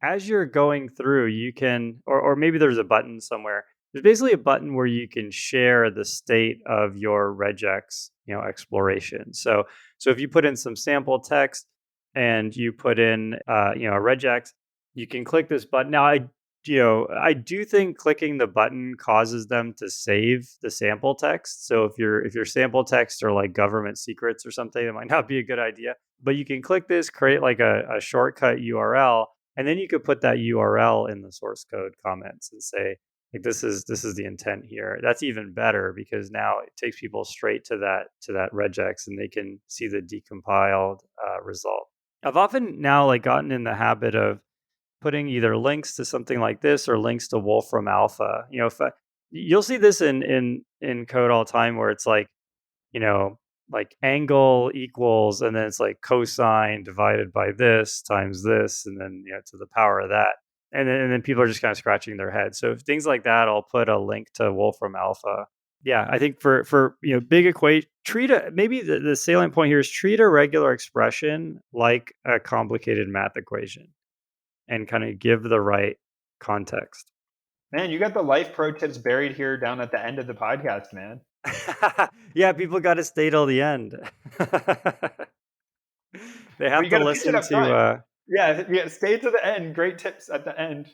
Speaker 2: as you're going through, you can, or maybe there's a button somewhere. There's basically a button where you can share the state of your regex, exploration. So if you put in some sample text and you put in, a regex, you can click this button. Now, I do think clicking the button causes them to save the sample text. So if your sample text are like government secrets or something, it might not be a good idea. But you can click this, create like a shortcut URL, and then you could put that URL in the source code comments and say, like, this is the intent here. That's even better because now it takes people straight to that regex and they can see the decompiled result. I've often now like gotten in the habit of putting either links to something like this or links to Wolfram Alpha. You'll see this in code all the time where it's like, like angle equals, and then it's like cosine divided by this times this, and then to the power of that. And then people are just kind of scratching their head. So things like that, I'll put a link to Wolfram Alpha. Yeah, I think for big equation, maybe the salient point here is treat a regular expression like a complicated math equation, and kind of give the right context.
Speaker 1: Man, you got the life pro tips buried here down at the end of the podcast, man.
Speaker 2: Yeah, people got to stay till the end. They have to listen to.
Speaker 1: Yeah, stay to the end. Great tips at the end.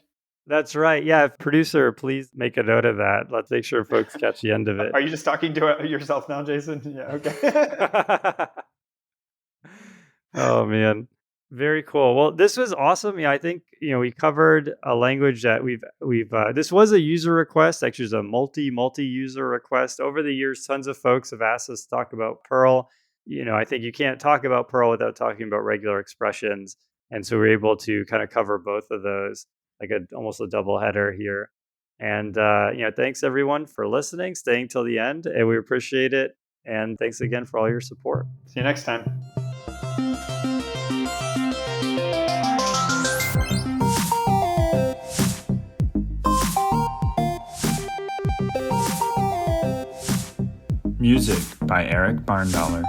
Speaker 2: That's right. Yeah, producer, please make a note of that. Let's make sure folks catch the end of it.
Speaker 1: Are you just talking to yourself now, Jason? Yeah, okay.
Speaker 2: Oh, man. Very cool. Well, this was awesome. Yeah, I think we covered a language that we've this was a user request. Actually, it's a multi-user request. Over the years, tons of folks have asked us to talk about Perl. I think you can't talk about Perl without talking about regular expressions, and so we're able to kind of cover both of those, like almost a double header here. And thanks everyone for listening, staying till the end, and we appreciate it. And thanks again for all your support.
Speaker 1: See you next time.
Speaker 3: Music by Eric Barndollar.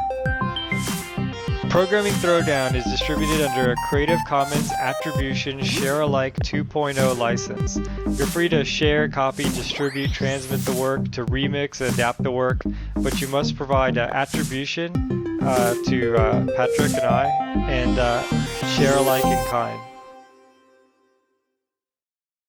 Speaker 4: Programming Throwdown is distributed under a Creative Commons Attribution Share-alike 2.0 license. You're free to share, copy, distribute, transmit the work, to remix and adapt the work, but you must provide attribution to Patrick and I, and share alike in kind.